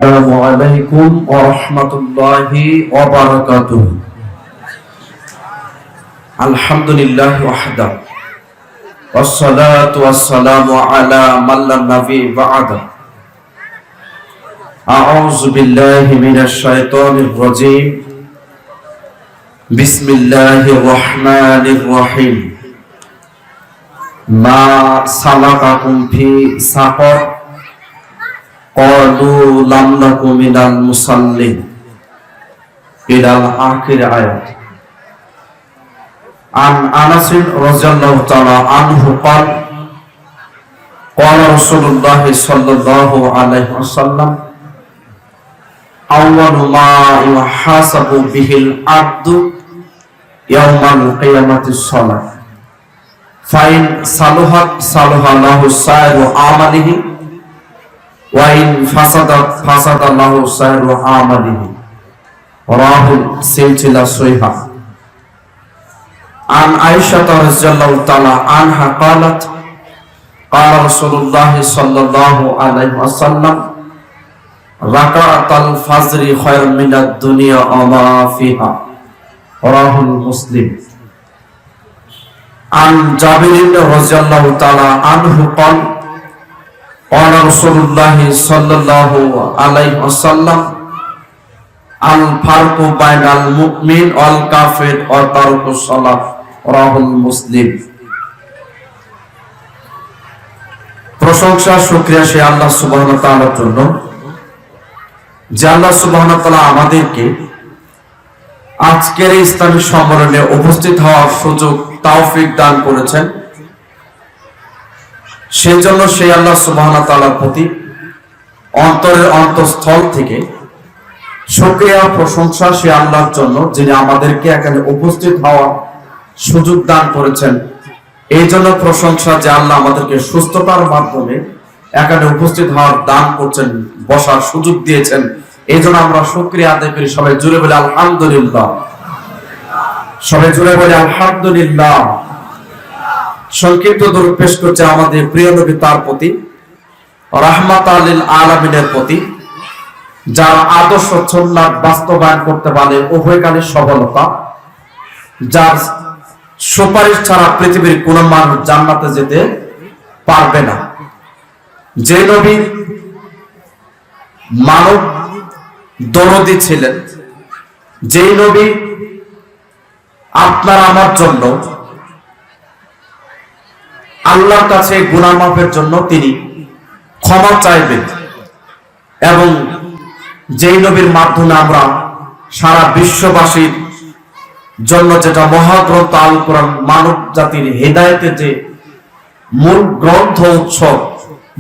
আসসালামু আলাইকুম ওয়া রাহমাতুল্লাহি ওয়া বারাকাতুহু। আলহামদুলিল্লাহি ওয়াহদা ওয়াসসালাতু ওয়াসসালামু আলা মান লা নাবিয়্যা বা'দা। আউযু বিল্লাহি মিনাশ শাইতানির রাজীম। বিসমিল্লাহির রাহমানির রাহিম। মা সালাকাকুম ফি সাকর ক্বালু লাম নাকু মিনাল মুসাল্লিন ইলাল আখির আয়াত। আন আনাস রাদিয়াল্লাহু তাআলা আনহু قال قال رسول الله صلى الله عليه وسلم أول ما يحاسب به العبد يوم القيامة الصلاة فإن صلحت صلح له سائر أعماله وإن فسدت فسد له سائر أعماله رواه السلسلة الصحيحة. عن عائشة رضي الله تعالى عنها قالت قال رسول الله صلى الله عليه وسلم ركعة الفجر خير من الدنيا وما فيها رواه مسلم. عن جابر رضي الله تعالى عنه قال قال رسول الله صلى الله عليه وسلم الفرق بين المؤمن والكافر وترك الصلاة رواه مسلم. প্রশংসা শুকরিয়া সে আল্লাহ সুবহানাহু ওয়া তাআলার জন্য যে আল্লাহ সুবহানাহু ওয়া তাআলা আমাদেরকে আজকের এই ইসলামী সম্মেলনে উপস্থিত হওয়ার সুযোগ তৌফিক দান করেছেন। সেই জন্য সেই আল্লাহ সুবহানাহু ওয়া তাআলার প্রতি অন্তরের অন্তঃস্থল থেকে শুকরিয়া প্রশংসা সে আল্লাহর জন্য যিনি আমাদেরকে এখানে উপস্থিত হওয়ার সুযোগ দান করেছেন। এই জন্য প্রশংসা যে আল্লাহ আমাদেরকে সুস্থতার মাধ্যমে এখানে উপস্থিত হওয়ার দান করছেন, বসার সুযোগ দিয়েছেন। এই জন্য আমরা শুকরিয়া আদায় করি। সবাই জুড়ে বলে আলহামদুলিল্লাহ। সবাই জুড়ে বলে আলহামদুলিল্লাহ। সংক্ষিপ্ত দরুদ পেশ করছে আমাদের প্রিয় নবী তার প্রতি, রাহমাতাল লিল আলামিনের প্রতি, যার আদর্শ সুন্নাত বাস্তবায়ন করতে পারে উভয়কালে সফলতা, যার সুপারিশ ছাড়া পৃথিবীর কোন মানুষ জান্নাতে যেতে পারবে না। যে নবী মানব দরদী ছিলেন, যে নবী আপনার আমার জন্য আল্লাহর কাছে গুনাহ মাফের জন্য তিনি ক্ষমা চাইবেন, এবং যেই নবীর মাধ্যমে আমরা সারা বিশ্ববাসীর জন্য যেটা মহাগ্রন্থ আল কোরআন মানব জাতির হেদায়েতের যে মূল গ্রন্থ উৎস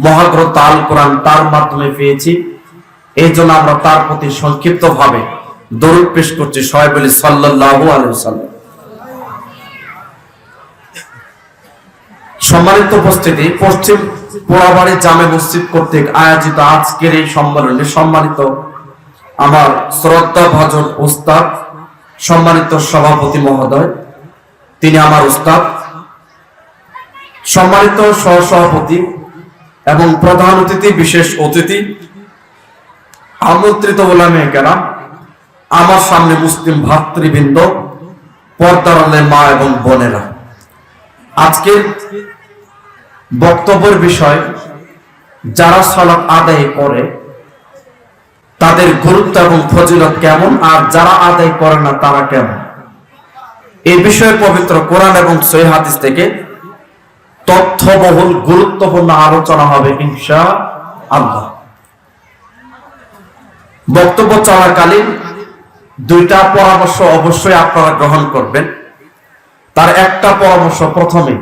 মহাগ্রন্থ আল কোরআন তার মাধ্যমে পেয়েছি। এই জন্য আমরা তার প্রতি সংক্ষিপ্ত ভাবে দরুদ পেশ করছি। সবাই বলি সাল্লাল্লাহু আলাইহি ওয়াসাল্লাম। সম্মানিত উপস্থিতি, পশ্চিম পোড়াবাড়ি জামে মসজিদ কর্তৃক আয়োজিত আজকের এই সম্মেলনে সম্মানিত আমার শ্রদ্ধা ভাজন উস্তাদ, সম্মানিত সভাপতি মহোদয়, তিনি আমার উস্তাদ, সম্মানিত সহসভাপতি এবং প্রধান অতিথি, বিশেষ অতিথি, আমন্ত্রিত ওলামায়ে কেরাম, আমার সামনে মুসলিম ভাতৃবৃন্দ, পর্দার আড়ালের মা এবং বোনেরা, আজকের বক্তব্যের বিষয় যারা সালাত আদায় করে তাদের গুরুত্ব এবং ফজিলত কেমন, আর যারা আদায় করে না তারা কেমন। এই বিষয়ে পবিত্র কোরআন এবং সহিহ হাদিস থেকে তথ্যবহুল গুরুত্বপূর্ণ আলোচনা হবে ইনশাআল্লাহ। বক্তব্য চলাকালীন দুইটা পরামর্শ অবশ্যই আপনারা গ্রহণ করবেন। তার একটা পরামর্শ, প্রথমে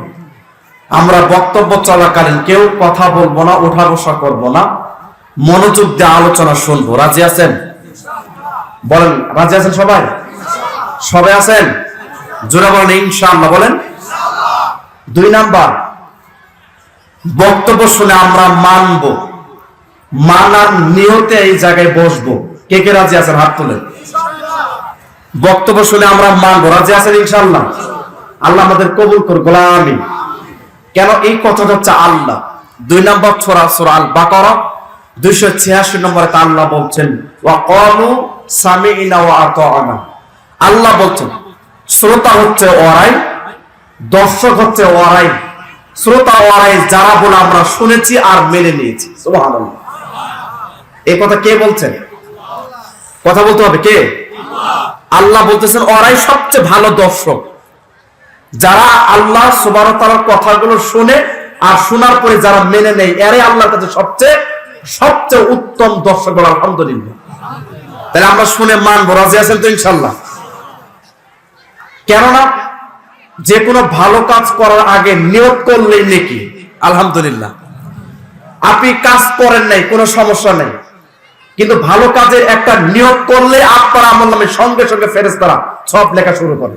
আমরা বক্তব্য চলাকালীন কেউ কথা বলবো না, ওঠা বসা করবো না, মনোযোগ দিয়ে আলোচনা শুনবো। রাজি আছেন? বলেন রাজি আছেন? সবাই সবাই আছেন? জোরে বলেন ইনশাআল্লাহ। বলেন। দুই নাম্বার, বক্তব্য শুনে আমরা মানবো, মানার নিয়তে এই জায়গায় বসবো। কে কে রাজি আছেন? হাত তোলেন। বক্তব্য শুনে আমরা মানবো। রাজি আছেন ইনশাআল্লাহ? আল্লাহ আমাদের কবুল করুন, আমিন। কেন এই কথাটা হচ্ছে আল্লাহ 2 নম্বর সূরা সূরা আল বাকারা 286 নম্বরে আল্লাহ বলছেন ওয়া ক্বালু সামি'না ওয়া আতা'না। আল্লাহ বলছেন শ্রোতা হচ্ছে ওরাই, দর্শক হচ্ছে ওরাই। শ্রোতা ওরাই যারা বলে আমরা শুনেছি আর মেনে নিয়েছি। সুবহানাল্লাহ। এই কথা কে বলছেন? কথা বলতে হবে কে? আল্লাহ বলতেছেন ওরাই সবচেয়ে ভালো দর্শক, যারা আল্লাহ সুবহানাহু ওয়া তাআলার কথাগুলো শুনে আর শোনার পরে যারা মেনে নেয়, এরাই আল্লাহর কাছে সবচেয়ে উত্তম দর্শক। আলহামদুলিল্লাহ। তাহলে আমরা শুনে মানব, রাজি আছেন তো ইনশাআল্লাহ? কেননা যে কোনো ভালো কাজ করার আগে নিয়ত করলেই নেকি। আলহামদুলিল্লাহ। আপনি কাজ করেন নাই, কোনো সমস্যা নেই, কিন্তু ভালো কাজের একটা নিয়ত করলে আপনার আমলনামে সঙ্গে সঙ্গে ফেরেশতারা সব লেখা শুরু করে।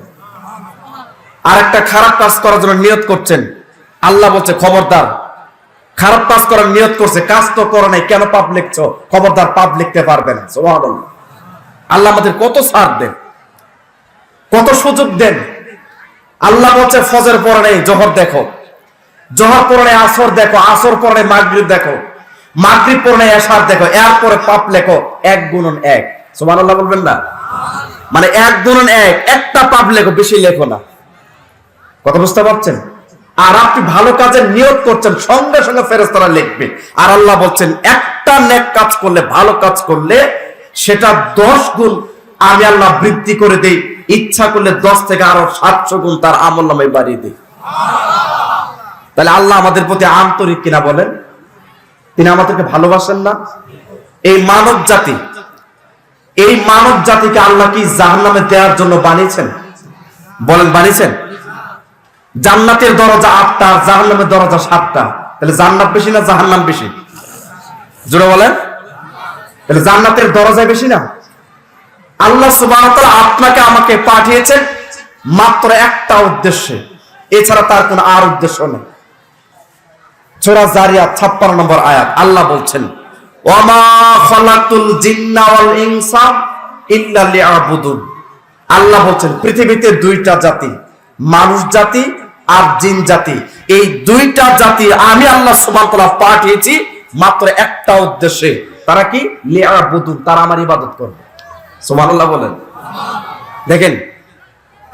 আর একটা খারাপ কাজ করার জন্য নিয়ত করছেন, আল্লাহ বলছে খবরদার, খারাপ কাজ করার নিয়ত করছে, কাজ তো করে নাই, কেন পাপ লিখছো? খবরদার, পাপ লিখতে পারবে না। সুবহানাল্লাহ। আল্লাহ আমাদের কত ছাড় দেন, কত সুযোগ দেন। আল্লাহ বলছে ফজর পড়ে নাই, জোহর দেখো, জোহর পড়ে নাই আসর দেখো, আসর পড়ে নাই মাগরিব দেখো, মাগরিব পড়ে নাই এশার দেখো, এরপরে পাপ লেখো 1 গুণন 1। সুবহানাল্লাহ বলবেন না? মানে 1 গুণন 1, একটা পাপ লেখো, বেশি লেখো না। কথা বুঝতে পারছেন? আর আপনি ভালো কাজের নিয়ত করছেন, সঙ্গে সঙ্গে ফেরেশতারা লিখবে। আর আল্লাহ বলছেন একটা নেক কাজ করলে, ভালো কাজ করলে সেটা 10 গুণ আমি আল্লাহ বৃদ্ধি করে দেই, ইচ্ছা করলে 10 থেকে আরো 700 গুণ তার আমলনামায় বাড়িয়ে দেই। তাহলে আল্লাহ আমাদের প্রতি আন্তরিক কিনা বলেন? তিনি আমাদেরকে ভালোবাসেন না? এই মানব জাতিকে আল্লাহ কি জাহান্নামে দেওয়ার জন্য বানিয়েছেন? বলেন বানিয়েছেন? জান্নাতের দরজা 8টা, জাহান্নামের দরজা 7টা। তাহলে জান্নাত বেশি না জাহান্নাম বেশি? জোরে বলেন। তাহলে জান্নাতের দরজা বেশি না? আল্লাহ সুবহানাহু ওয়া তাআলা আপনাকে আমাকে পাঠিয়েছেন মাত্র একটা উদ্দেশ্যে, এছাড়া তার কোনো আর উদ্দেশ্য নেই। সূরা জারিয়াত 56 নম্বর আয়াত আল্লাহ বলছেন ওয়া মা খালাকতুল জিন্না ওয়াল ইনসা ইল্লা লিয়াবুদুন। আল্লাহ বলছেন পৃথিবীতে 2টা জাতি, মানুষ জাতি আর জিন জাতি, এই 2টা জাতি আমি আল্লাহ সুবহানাহু ওয়া তাআলা পাঠিয়েছি মাত্র একটা উদ্দেশ্যে। তারা কি? লিয়াবুদুন, তারা আমার ইবাদত করবে। সুবহানাল্লাহ বলেন। দেখেন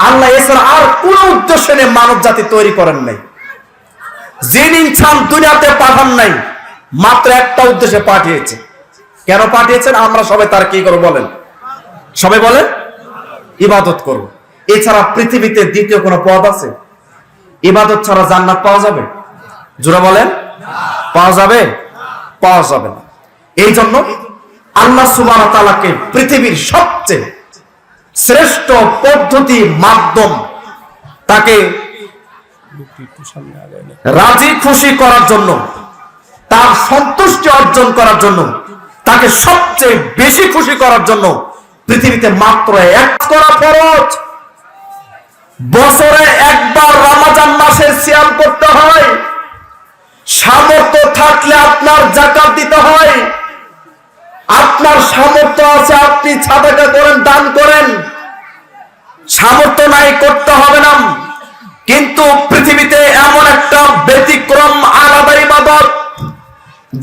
আল্লাহ এছাড়া আর কোন উদ্দেশ্য নিয়ে মানব জাতি তৈরি করেন নাই, জিন ইনসান দুনিয়াতে পাঠান নাই, মাত্র একটা উদ্দেশ্যে পাঠিয়েছে। কেন পাঠিয়েছেন? আমরা সবাই তার কি করব বলেন? সবাই বলেন ইবাদত করব। এছাড়া পৃথিবীতে দ্বিতীয় কোনো পথ আছে? ইবাদত ছাড়া জান্নাত পাওয়া যাবে? জোরে বলেন পাওয়া যাবে? পাওয়া যাবে না। এই জন্য আল্লাহ সুবহানাহু ওয়া তাআলাকে পৃথিবীর সবচেয়ে শ্রেষ্ঠ পদ্ধতি, মাধ্যম, তাকে রাজি খুশি করার জন্য, তার সন্তুষ্টি অর্জন করার জন্য, তাকে সবচেয়ে বেশি খুশি করার জন্য পৃথিবীতে মাত্র এক করা ফরজ। বছরে একবার রমজান মাসের সিয়াম করতে হয়। সামর্থ্য থাকলে আপনার যাকাত দিতে হয়। আপনার সামর্থ্য আছে, আপনি সাদাকা করেন, দান করেন। সামর্থ্য নাই, করতে হবে না। কিন্তু পৃথিবীতে এমন একটা ব্যতিক্রম আলাদা ইবাদত,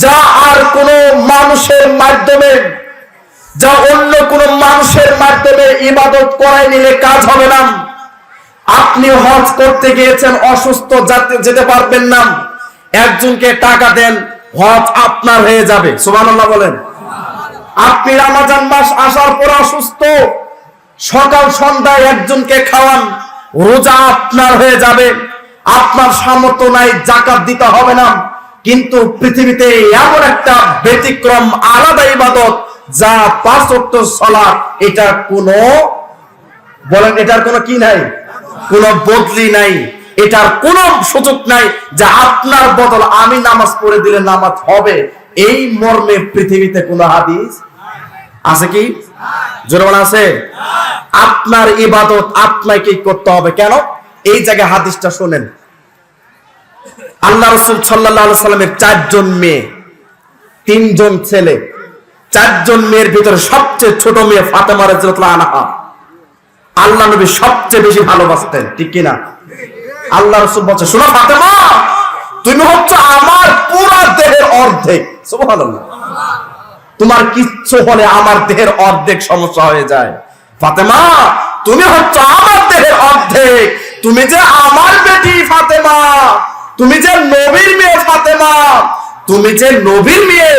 যা আর কোন মানুষের মাধ্যমে, যা অন্য কোন মানুষের মাধ্যমে ইবাদত করাই নিলে কাজ হবে না। আপনি হজ করতে গিয়েছেন, অসুস্থ, যেতে পারবেন না, একজনকে টাকা দেন, হজ আপনার হয়ে যাবে। সুবহানাল্লাহ বলেন। আপনি রমজান মাস আসার পর অসুস্থ, সকাল সন্ধ্যায় একজনকে খাওয়ান, রোজা আপনার হয়ে যাবে। আপনার সামর্থ্য নাই, যাকাত দিতে হবে না। কিন্তু পৃথিবীতে এমন একটা ব্যতিক্রম আলাদা ইবাদত, যা 5 ওয়াক্ত সালাত, এটা কোনো, বলেন এটার কোনো কি নাই? কোনো বদলি নাই, এটার কোনো সুযোগ নাই যে আপনার বদল আমি নামাজ পড়ে দিলে নামাজ হবে। এই মর্মে পৃথিবীতে কোনো হাদিস আছে কি? জোরে বলা আছে? আপনার ইবাদত আপনাকে করতে হবে। কেন? এই জায়গায় হাদিসটা শুনেন। আল্লাহ রাসূল সাল্লাল্লাহু আলাইহি সাল্লামের 4 জন মেয়ে, 3 জন ছেলে। 4 জন মেয়ের ভিতরে সবচেয়ে ছোট মেয়ে ফাতেমা রাদিয়াল্লাহু আনহা আল্লাহ নবী সবচেয়ে বেশি ভালোবাসতেন, ঠিক কি না? আল্লাহ রাসূল বলছে, শোনো ফাতেমা, তুমি হচ্ছে আমার পুরো দেহের অর্ধেক। সুবহানাল্লাহ। তোমার কিচ্ছু হলে আমার দেহের অর্ধেক সমস্যা হয়ে যায়। ফাতেমা, তুমি হচ্ছে আমার দেহের অর্ধেক, তুমি যে আমার বেটি ফাতেমা, তুমি যে নবীর মেয়ে ফাতেমা, তুমি যে নবীর মেয়ে,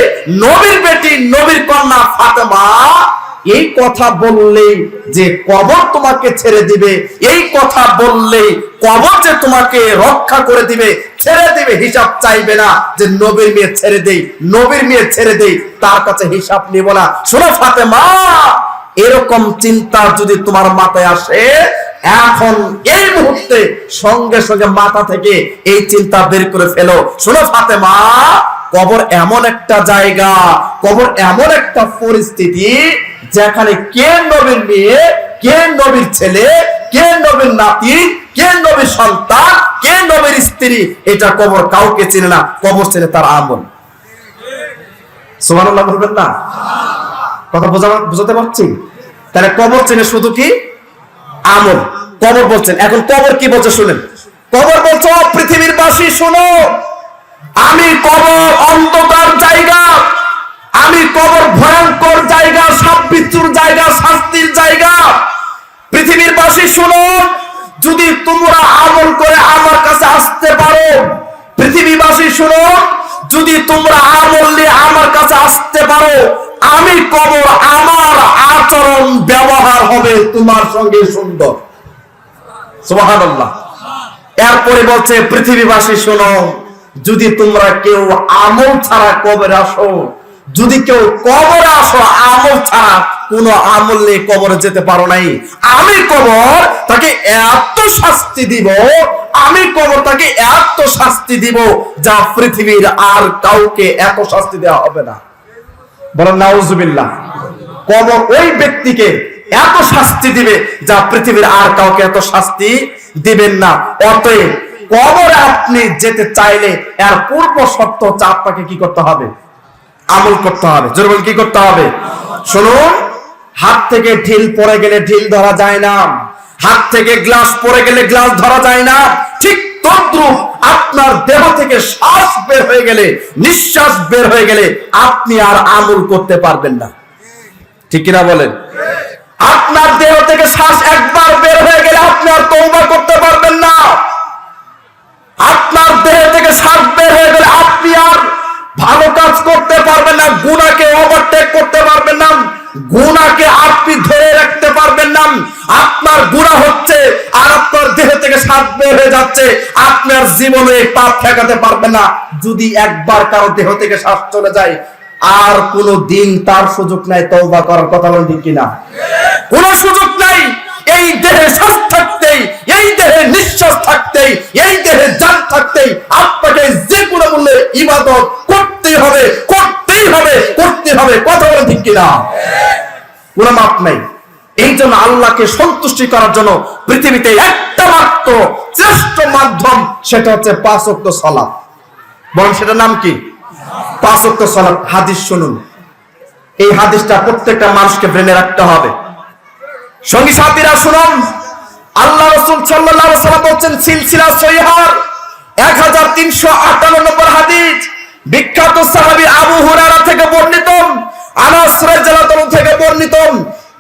নবীর বেটি, নবীর কন্যা ফাতেমা। এই কথা বললেই যে কবর তোমাকে ছেড়ে দিবে, এই কথা বললেই কবর যে তোমাকে রক্ষা করে দিবে, ছেড়ে দিবে, হিসাব চাইবে না যে নবীর মেয়ে ছেড়ে দেই, নবীর মেয়ে ছেড়ে দেই, তার কাছে হিসাব নিব না। শোনো ফাতেমা, এরকম চিন্তা যদি তোমার মাথায় আসে, এখন এই মুহূর্তে সঙ্গে সঙ্গে মাথা থেকে এই চিন্তা বের করে ফেলো। শোনো ফাতেমা, কবর এমন একটা জায়গা, কবর এমন একটা পরিস্থিতি যেখানে কে নবীর মেয়ে, কে নবীর ছেলে, কে নবীর নাতি, কে নবীর সন্তান, কে নবীর স্ত্রী, এটা কবর কাউকে চেনে না। কবর চেনে তার আমল। সুবহানাল্লাহ বলবেন না? কথা বুঝাতে পারছি? তাহলে কবর চেনে শুধু কি আমল। কবর বলছেন, এখন কবর কি বলছে শুনেন। কবর বলছে, পৃথিবীর বাসী শোনো, আমি কবর অন্ধকার জায়গা, আমি কবর ভয়ঙ্কর জায়গা, সাপ বিচ্ছুর জায়গা, শাস্তির জায়গা। পৃথিবীর বাসী শোনো, যদি তোমরা আমল করে আমার কাছে আসতে পারো, পৃথিবীবাসী শোনো, যদি তোমরা আমল নিয়ে আমার কাছে আসতে পারো, আমি কবর, আমার আচরণ ব্যবহার হবে তোমার সঙ্গে সুন্দর। সুবহানাল্লাহ। এরপরে বলছে, পৃথিবীবাসী শোনো, যদি তোমরা কেউ আমল ছাড়া কবরে আসো, যদি কেউ কবরে আসো আমল ছাড়া, কোন আমল নিয়ে কবরে যেতে পারো নাই, আমি কবর তাকে এত শাস্তি দিব, আমি কবর তাকে এত শাস্তি দিব যা পৃথিবীর আর কাউকে এত শাস্তি দেওয়া হবে না। বলেন নাউজুবিল্লাহ। কবর ওই ব্যক্তিকে এত শাস্তি দিবে যা পৃথিবীর আর কাউকে এত শাস্তি দিবেন না। অতএব কবরে আপনি যেতে চাইলে এর পূর্ব শর্ত হচ্ছে আপনাকে কি করতে হবে? আমল করতে হবে। জোরে বলেন, কি করতে হবে? শুনুন, হাত থেকে ঢিল পড়ে গেলে ঢিল ধরা যায় না, হাত থেকে গ্লাস পড়ে গেলে গ্লাস ধরা যায় না, ঠিক তদ্রুপ আপনার দেহ থেকে শ্বাস বের হয়ে গেলে, নিঃশ্বাস বের হয়ে গেলে আপনি আর আমল করতে পারবেন না। ঠিক কিনা বলেন? আপনার দেহ থেকে শ্বাস একবার বের হয়ে গেলে আপনি আর তওবা করতে পারবেন না। আপনার দেহ থেকে শ্বাস বের হয়ে গেলে আপনি আর ভালো কাজ করতে পারবেন না, গুনাহকে ওভারটেক করতে পারবেন না, গুনাহকে আপনি ধরে রাখতে পারবেন না। আপনার গুনাহ হচ্ছে আর আপনার দেহ থেকে শ্বাস বের হয়ে যাচ্ছে, আপনার জীবনে পাপ ঠেকাতে পারবেন না। যদি একবার কারো দেহ থেকে শ্বাস চলে যায়, আর কোনো দিন তার সুযোগ নাই তওবা করার। কথা বলেন ঠিক কিনা? কোনো সুযোগ নাই। এই দেহে শ্বাস থাকতেই, এই দেহে নিঃশ্বাস থাকতেই, এই দেহে জান থাকতেই আপনাকে যে কোনো মূল্যে ইবাদত করতেই হবে, করতেই হবে, করতে হবে। কথা বলেন ঠিক কিনা? কোনো মাপ নাই। এই জন্য আল্লাহকে সন্তুষ্টি করার জন্য পৃথিবীতে একটা মাত্র শ্রেষ্ঠ মাধ্যম, সেটা হচ্ছে 5 ওয়াক্ত সালাত। বলেন সেটার নাম কি? 5 ওয়াক্ত সালাত। হাদিস শুনুন, এই হাদিসটা প্রত্যেকটা মানুষকে ব্রেনে রাখতে হবে। সঙ্গী সাথীরা শুনুন, আল্লাহ রাসূল সাল্লাল্লাহু আলাইহি ওয়াসাল্লাম বলেন, সিলসিলা সহিহার 1358 নম্বর হাদিস, বিখ্যাত সাহাবী আবু হুরায়রা থেকে বর্ণিত, আনাস রাদিয়াল্লাহু আনহু থেকে বর্ণিত।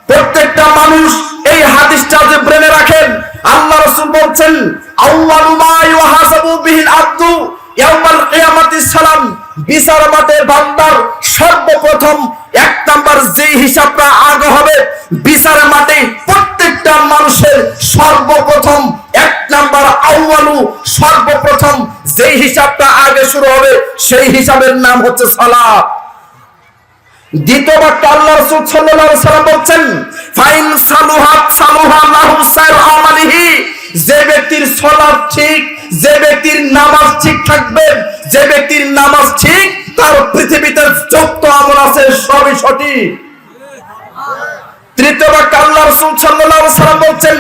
প্রত্যেকটা মানুষ এই হাদিসটা যে ব্রেনে রাখেন, আল্লাহ রাসূল বলেন, আউয়ালু মা ইউহাসাবু বিহিল আবদু ইয়াউমাল কিয়ামাতিস সালাম। বিচার মাঠে বান্দার সর্বপ্রথম 1 নাম্বার যে হিসাবটা আগে হবে, বিচার মাঠে প্রত্যেকটা মানুষের সর্বপ্রথম 1 নাম্বার আউয়ালু, সর্বপ্রথম যে হিসাবটা আগে শুরু হবে সেই হিসাবের নাম হচ্ছে সালাত। দ্বিতীয়বার আল্লাহ রাসূল সাল্লাল্লাহু আলাইহি ওয়াসাল্লাম বলেন, ফাইন সালুহাত সালুহা লাহু সাইরু আমালিহি। যে ব্যক্তির সালাত ঠিক, যে ব্যক্তির নামাজ ঠিক থাকবে, যে ব্যক্তির নামাজ ঠিক, তার পৃথিবীতে যত আমল আছে সবই সঠিক। তৃতীয়বার আল্লাহ রাসূল সাল্লাল্লাহু আলাইহি ওয়াসাল্লাম বলেন,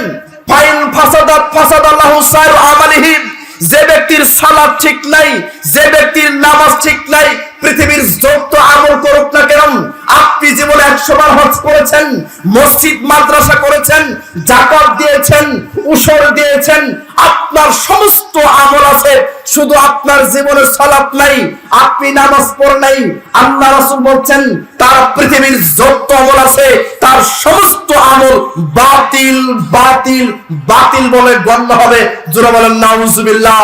ফাইন ফাসাদাত ফাসাদাল্লাহু সাইরু আমালিহি। যে ব্যক্তির সালাত ঠিক নাই, যে ব্যক্তির নামাজ ঠিক নাই, পৃথিবীর যত আমল করুক না কেন, আপনি জীবনে 100 বার হজ পড়েছেন, মসজিদ মাদ্রাসা করেছেন, যাকাত দিয়েছেন, উসর দিয়েছেন, আপনার সমস্ত আমল আছে, শুধু আপনার জীবনে সালাত নাই, আপনি নামাজ পড়েন নাই। আল্লাহ রাসূল বলছেন তার পৃথিবীর যত আমল আছে তার সমস্ত আমল বাতিল বাতিল বাতিল বলে গণ্য হবে। জোরে বলেন নাউজুবিল্লাহ।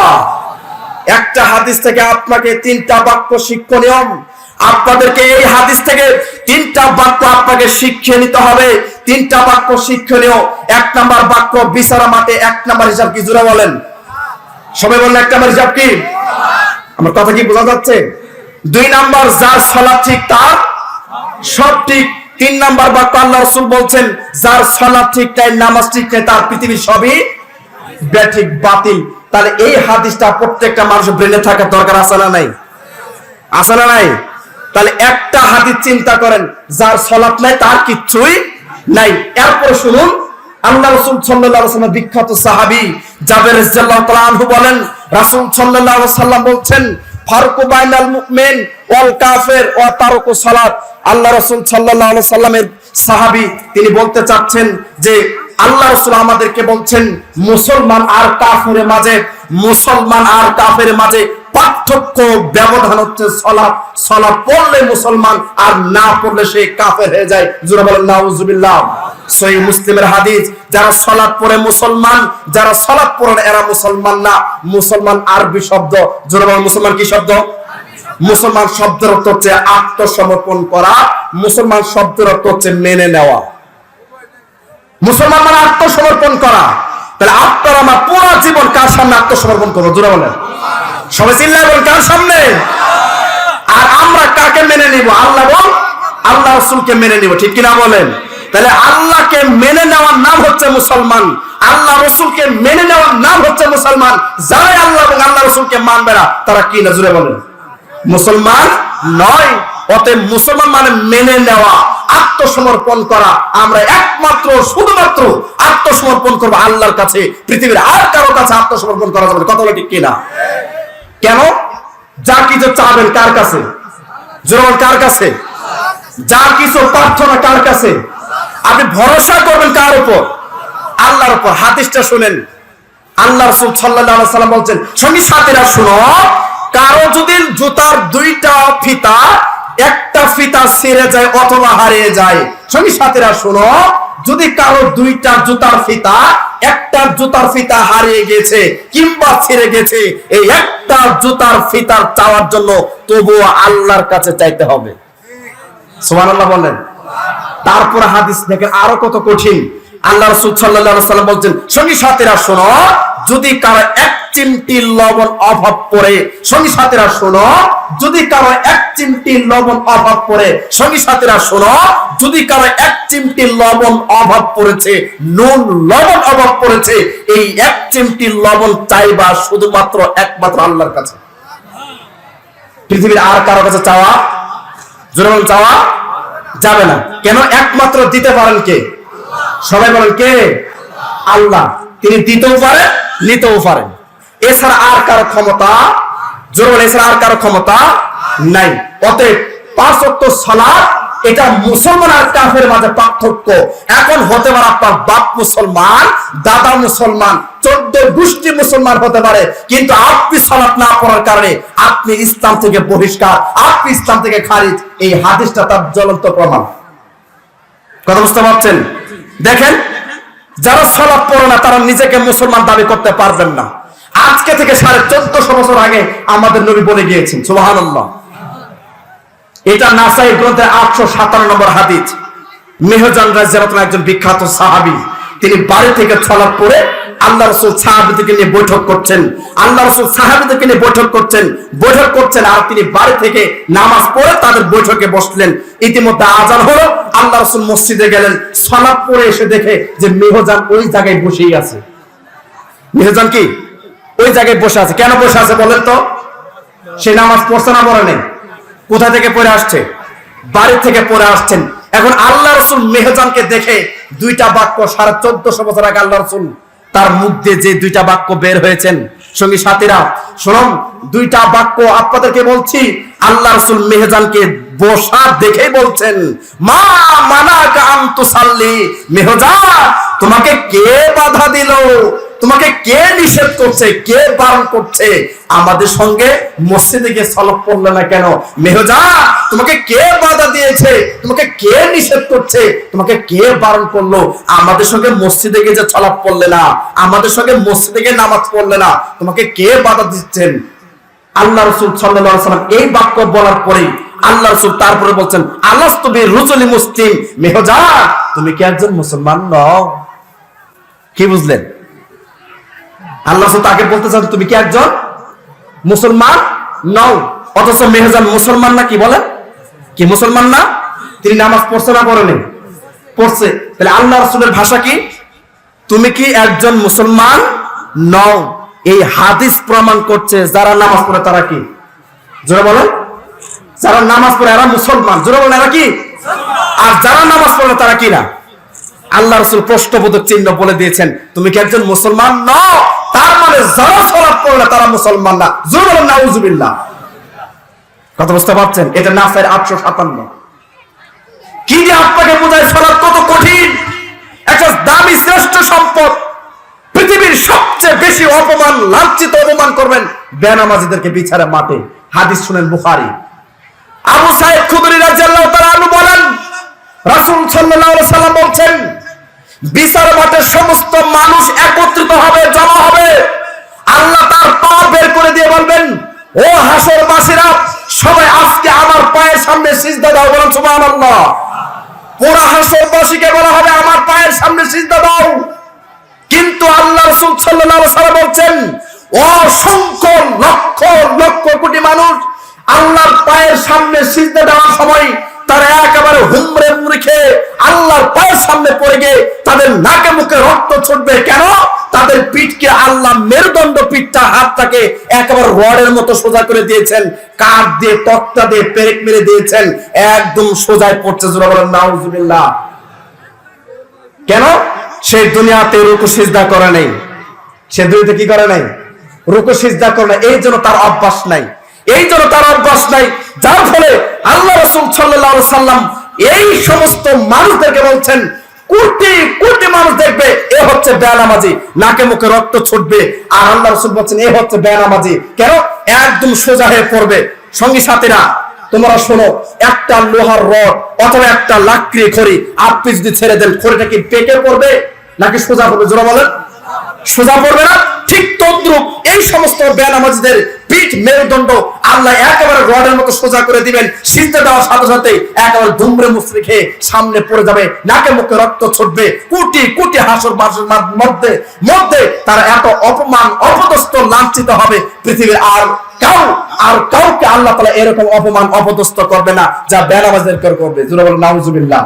একটা হাদিস থেকে আপনাকে তিনটা বাক্য শিক্ষণীয়, আপনাদেরকে এই হাদিস থেকে তিনটা বাক্য আপনাকে শিক্ষা নিতে হবে। তিনটা বাক্য শিক্ষণীয়। এক নাম্বার বাক্য বিচারা মাঠে এক নাম্বার হিসাব কি? জোরে বলেন, সবাই বলেন এক নাম্বার হিসাব কি? আমার কথা কি বোঝা যাচ্ছে? দুই নাম্বার, যার সালাত ঠিক তার সব ঠিক। তিন নাম্বার বাক্য আল্লাহ রাসূল বলছেন যার সালাত ঠিক তাই নামাজ ঠিক নেই তার পৃথিবীর সবই ব্যাঠিক বাতিল। তাহলে এই হাদিসটা প্রত্যেকটা মানুষের ব্রেনে থাকা দরকার আছে না নাই? আছে না নাই? তাহলে একটা হাদিস চিন্তা করেন, যার সালাত নাই তার কিছুই নাই। এরপর শুনুন, আল্লাহ রাসূল সাল্লাল্লাহু আলাইহি ওয়াসাল্লাম বিখ্যাত সাহাবী জাবের রাদিয়াল্লাহু তাআলা আনহু বলেন, রাসূল সাল্লাল্লাহু আলাইহি ওয়াসাল্লাম বলছেন ফারকু বাইনাল মুমিন ওয়াল কাফির ওয়া তারকু সালাত। আল্লাহ রাসূল সাল্লাল্লাহু আলাইহি ওয়াসাল্লামের সাহাবী তিনি বলতে চাচ্ছেন যে আল্লাহ রাসূল আমাদেরকে বলছেন মুসলমান আর কাফেরের মাঝে, মুসলমান আর কাফেরের মাঝে পার্থক্য ব্যবধান হচ্ছে সালাত। সালাত পড়লে মুসলমান আর না পড়লে সে কাফের হয়ে যায়। জোরে বলেন নাউজুবিল্লাহ। সহিহ মুসলিমের হাদিস, যারা সালাত পড়ে মুসলমান, যারা সালাত পড়ে না এরা মুসলমান না। মুসলমান আরবি শব্দ। জোরে বলেন মুসলমান কি শব্দ? মুসলমান শব্দের অর্থ হচ্ছে আত্মসমর্পণ করা। মুসলমান শব্দের অর্থ হচ্ছে মেনে নেওয়া। মুসলমান মানে আত্মসমর্পণ করা। তাহলে আপনার আমার পুরো জীবন কার সামনে আত্মসমর্পণ করবো? জোরে বলেন, সবাই চিল্লায় বলেন কার সামনে? আর আমরা কাকে মেনে নিব? আল্লাহ বল আল্লাহ রাসূলকে মেনে নিব, ঠিক কিনা বলেন? তাহলে আল্লাহকে মেনে নেওয়ার নাম হচ্ছে মুসলমান, আল্লাহ রাসূলকে মেনে নেওয়ার নাম হচ্ছে মুসলমান। যারা আল্লাহ এবং আল্লাহ রাসূলকে মানবে না তারা কি না? জোরে বলেন মুসলমান নয়। অতএব মুসলমান মানে মেনে নেওয়া, আত্মসমর্পণ করা। আমরা একমাত্র শুধুমাত্র আত্মসমর্পণ করবো আল্লাহর কাছে, পৃথিবীর আর কারো কাছে আত্মসমর্পণ করা যাবে না। কথা বলে ঠিক কিনা? কেন? যা কিছু চাবেন কার কাছে? জোর কার কাছে? যা কিছু প্রার্থনা কার কাছে? আপনি ভরসা করবেন কার উপর? আল্লাহর উপর। হাদিসটা শুনেন, আল্লাহ রাসূল সাল্লাল্লাহু আলাইহি ওয়াসাল্লাম বলছেন, সঙ্গী সাথীরা শুনো, কারো যদি জুতার দুইটা ফিতা, একটা ফিতা ছিঁড়ে যায় অথবা হারিয়ে যায়, সঙ্গী সাথীরা শুনো, যদি কারো দুইটা জুতার ফিতা, একটা জুতার ফিতা হারিয়ে গেছে কিংবা ছিঁড়ে গেছে, এই একটা জুতার ফিতার চাওয়ার জন্য তবুও আল্লাহর কাছে চাইতে হবে। সুবহানাল্লাহ বলেন। তারপর হাদিস দেখেন আরো কত কঠিন। আল্লাহ রাসূল সাল্লাল্লাহু আলাইহি ওয়াসাল্লাম বলছেন, সঙ্গী সাথীরা শোনো, যদি কারো এক চিমটি লবণ অভাব পড়ে, সঙ্গী সাথীরা শোনো, যদি কারো এক চিমটি লবণ অভাব পড়ে, সঙ্গী সাথীরা শোনো, যদি কারো এক চিমটি লবণ অভাব পড়েছে, নুন লবণ অভাব পড়েছে, এই এক চিমটি লবণ চাইবা শুধুমাত্র একমাত্র আল্লাহর কাছে। পৃথিবীর আর কারো কাছে চাওয়া, জোরে বলেন চাওয়া যাবে না। কেন? একমাত্র দিতে পারেন কে? সবাই বলেন কে? আল্লাহ। তিনি দিতেও পারেন, নিতেও পারেন। এছাড়া আর কারো ক্ষমতা, জোরে বলেন এছাড়া আর কারো ক্ষমতা নাই। অতএব 5 ওয়াক্ত সালাত এটা মুসলমান আর কাফের মাঝে পার্থক্য। এখন হতে পারে আপনার বাপ মুসলমান, দাদা মুসলমান, 14 গোষ্ঠী মুসলমান হতে পারে, কিন্তু আপনি সালাত না পড়ার কারণে আপনি ইসলাম থেকে বহিষ্কার, আপনি ইসলাম থেকে খারিজ। এই হাদিসটা তার জ্বলন্ত প্রমাণ। কথা বুঝতে পারছেন? দেখেন, যারা সালাত পড়ে না তারা নিজেকে মুসলমান দাবি করতে পারবেন না। আজকে থেকে 1450 বছর আগে আমাদের নবী বলে গিয়েছেন, সুবহানাল্লাহ। এটা নাসাই গ্রন্থের 857 নম্বর হাদিস। মেহজান রাদিয়াল্লাহু একজন বিখ্যাত সাহাবী, তিনি বাড়ি থেকে সালাত পড়ে আল্লাহ রাসূল সাহাবীদেরকে নিয়ে বৈঠক করছেন, আল্লাহ রাসূল সাহাবীদেরকে নিয়ে বৈঠক করছেন, আর তিনি বাড়ি থেকে নামাজ পড়ে তাদের বৈঠকে বসলেন। ইতিমধ্যে আযান হলো, আল্লাহ রাসূল মসজিদে গেলেন, সালাত পড়ে এসে দেখে যে মেহজান ওই জায়গায় বসেই আছে। মেহজান কি ওই জায়গায় বসে আছে? কেন বসে আছে বলেন তো? সে নামাজ পড়ছে না পড়ে নেই? কোথা থেকে পড়ে আসছে? বাড়ি থেকে পড়ে আসছেন। এখন আল্লাহ রাসূল মেহজানকে দেখে দুইটা বাক্য 1450 বছর আগে আল্লাহ রাসূল তার মুখ দিয়ে যে দুইটা বাক্য বের হয়েছেন, সঙ্গী সাথীরা শুনুন, দুইটা বাক্য আপনাদেরকে বলছি। আল্লাহ রাসূল মেহজানকে বসা দেখেই বলছেন, মা মানাকা আন তুসাল্লি, মেহজা তোমাকে কে বাধা দিল, তোমাকে কে নিষেধ করছে, কে বারণ করছে আমাদের সঙ্গে মসজিদে গিয়ে সালাত পড়লে না কেন? মেহজা তোমাকে কে বাধা দিয়েছে, তোমাকে কে নিষেধ করছে, তোমাকে কে বারণ করলো আমাদের সঙ্গে মসজিদে গিয়ে যে সালাত পড়লে না, আমাদের সঙ্গে মসজিদে গিয়ে নামাজ পড়লে না, তোমাকে কে বাধা দিচ্ছেন? আল্লাহ রাসূল সাল্লাল্লাহু আলাইহি ওয়াসাল্লাম এই বাক্য বলার পরেই আল্লাহ রাসূল তারপরে বলছেন, আলাস্তু বিরুজুলি মুসলিম, মেহজা তুমি কি একজন মুসলমান নও? কি বুঝলেন? আল্লাহ তাকে বলতে চান তুমি কি একজন মুসলমান নও, অথচ মেহজান মুসলমান না। কি বলেন? কি মুসলমান না? তিনি নামাজ পড়ছে না পড়েনি? পড়ছে। তাহলে আল্লাহ রাসূলের ভাষা কি? তুমি কি একজন মুসলমান নও। এই হাদিস প্রমাণ করছে যারা নামাজ পড়ে তারা কি? জোরে বলেন। যারা নামাজ পড়ে এরা মুসলমান। জোরে বলেন এরা কি? আর যারা নামাজ পড়ে তারা কি না? আল্লাহ রাসূল প্রশ্নবোধক চিহ্ন বলে দিয়েছেন তুমি কি একজন মুসলমান নও, তার মানে যারা সালাত পড়ে তারা মুসলমান না। জোরে বলেন নাউজুবিল্লাহ। কথা বুঝতে পারছেন? এটা নাসায়ের 857। কি যে আপনাকে বোঝায় সালাত কত কঠিন, একটা দামি শ্রেষ্ঠ সম্পদ। পৃথিবীর সবচেয়ে বেশি অপমান, লাঞ্ছিত অপমান করবেন বেনামাজিদেরকে বিচারে মাঠে। হাদিস শুনেন বুখারী। আবু সাঈদ খুদরি রাদিয়াল্লাহু তাআলা আনহু বলেন রাসূল সাল্লাল্লাহু আলাইহি ওয়াসাল্লাম বলেন বিচার মাঠে সমস্ত মানুষ একত্রিত হবে, জমা হবে। আল্লাহ তার পা বের করে দিয়ে বলবেন ও হাসরবাসীরা সবাই আজকে আমার পায়ের সামনে সিজদা দাও। বলেন সুবহানাল্লাহ। পুরো হাসরবাসীকে বলা হবে আমার পায়ের সামনে সিজদা দাও। কিন্তু আল্লাহ রাসূল সাল্লাল্লাহু আলাইহি ওয়াসাল্লাম বলেন অসংখ্য লক্ষ লক্ষ কোটি মানুষ আল্লাহর পায়ের সামনে সিজদা দেওয়ার সময় তারা একেবারে হুমড়ে মুড়ে আল্লাহর পায়ের সামনে পড়ে গিয়ে তাদের নাকে মুখে রক্ত ছুটবে। কেন? তাদের পিঠকে আল্লাহ মেরুদণ্ড পিঠটা হাতটাকে একেবারে রডের মতো সোজা করে দিয়েছেন, কাঠ দিয়ে তক্তা দিয়ে পেরেক মেরে দিয়েছেন, একদম সোজায় পড়ছে। জোরে বলেন নাউজুবিল্লাহ। কেন? সে দুনিয়াতে রুকু সিজদা করে নাই, সে দুনিয়াতে কি করে নাই? রুকু সিজদা করে নাই। এই জন্য তার অভ্যাস নাই, এই জন্য তার অভ্যাস নাই, যার ফলে আল্লাহ রাসূল সাল্লাল্লাহু আলাইহি ওয়াসাল্লাম এই সমস্ত মানুষদেরকে বলছেন কোটি কোটি মানুষ দেখবে এ হচ্ছে বেনামাজি, নাকে মুখে রক্ত ছুটবে। আর আল্লাহ রাসূল বলছেন এ হচ্ছে বেনামাজি। কেন? একদম সোজা হয়ে পড়বে। সঙ্গী সাথীরা তোমরা শোনো, একটা লোহার রড অথবা একটা লাকড়ি খড়ি আপনি যদি ছেড়ে দেন, খড়িটা কি পেকে পড়বে নাকি সোজা পড়বে? জোরে বলেন। সোজা পড়বে না। ঠিক তদ্রুপ এই সমস্ত বেনামাজিদের পিঠ মেরুদণ্ড আল্লাহ একেবারে রডের মতো সোজা করে দিবেন। সিজদা দেওয়ার সাথে সাথে একেবারে দুমড়ে মুচড়ে খেয়ে সামনে পড়ে যাবে, নাকে মুখে রক্ত ছুটবে। কোটি কোটি হাসরবাসীর মধ্যে মধ্যে তারা এত অপমান, অপদস্থ, লাঞ্ছিত হবে। পৃথিবীর আর কাউকে আল্লাহ তাআলা এরকম অপমান, অপদস্থ করবে না যা বেনামাজিদেরকে করবে। জোরে বলেন নাউজুবিল্লাহ।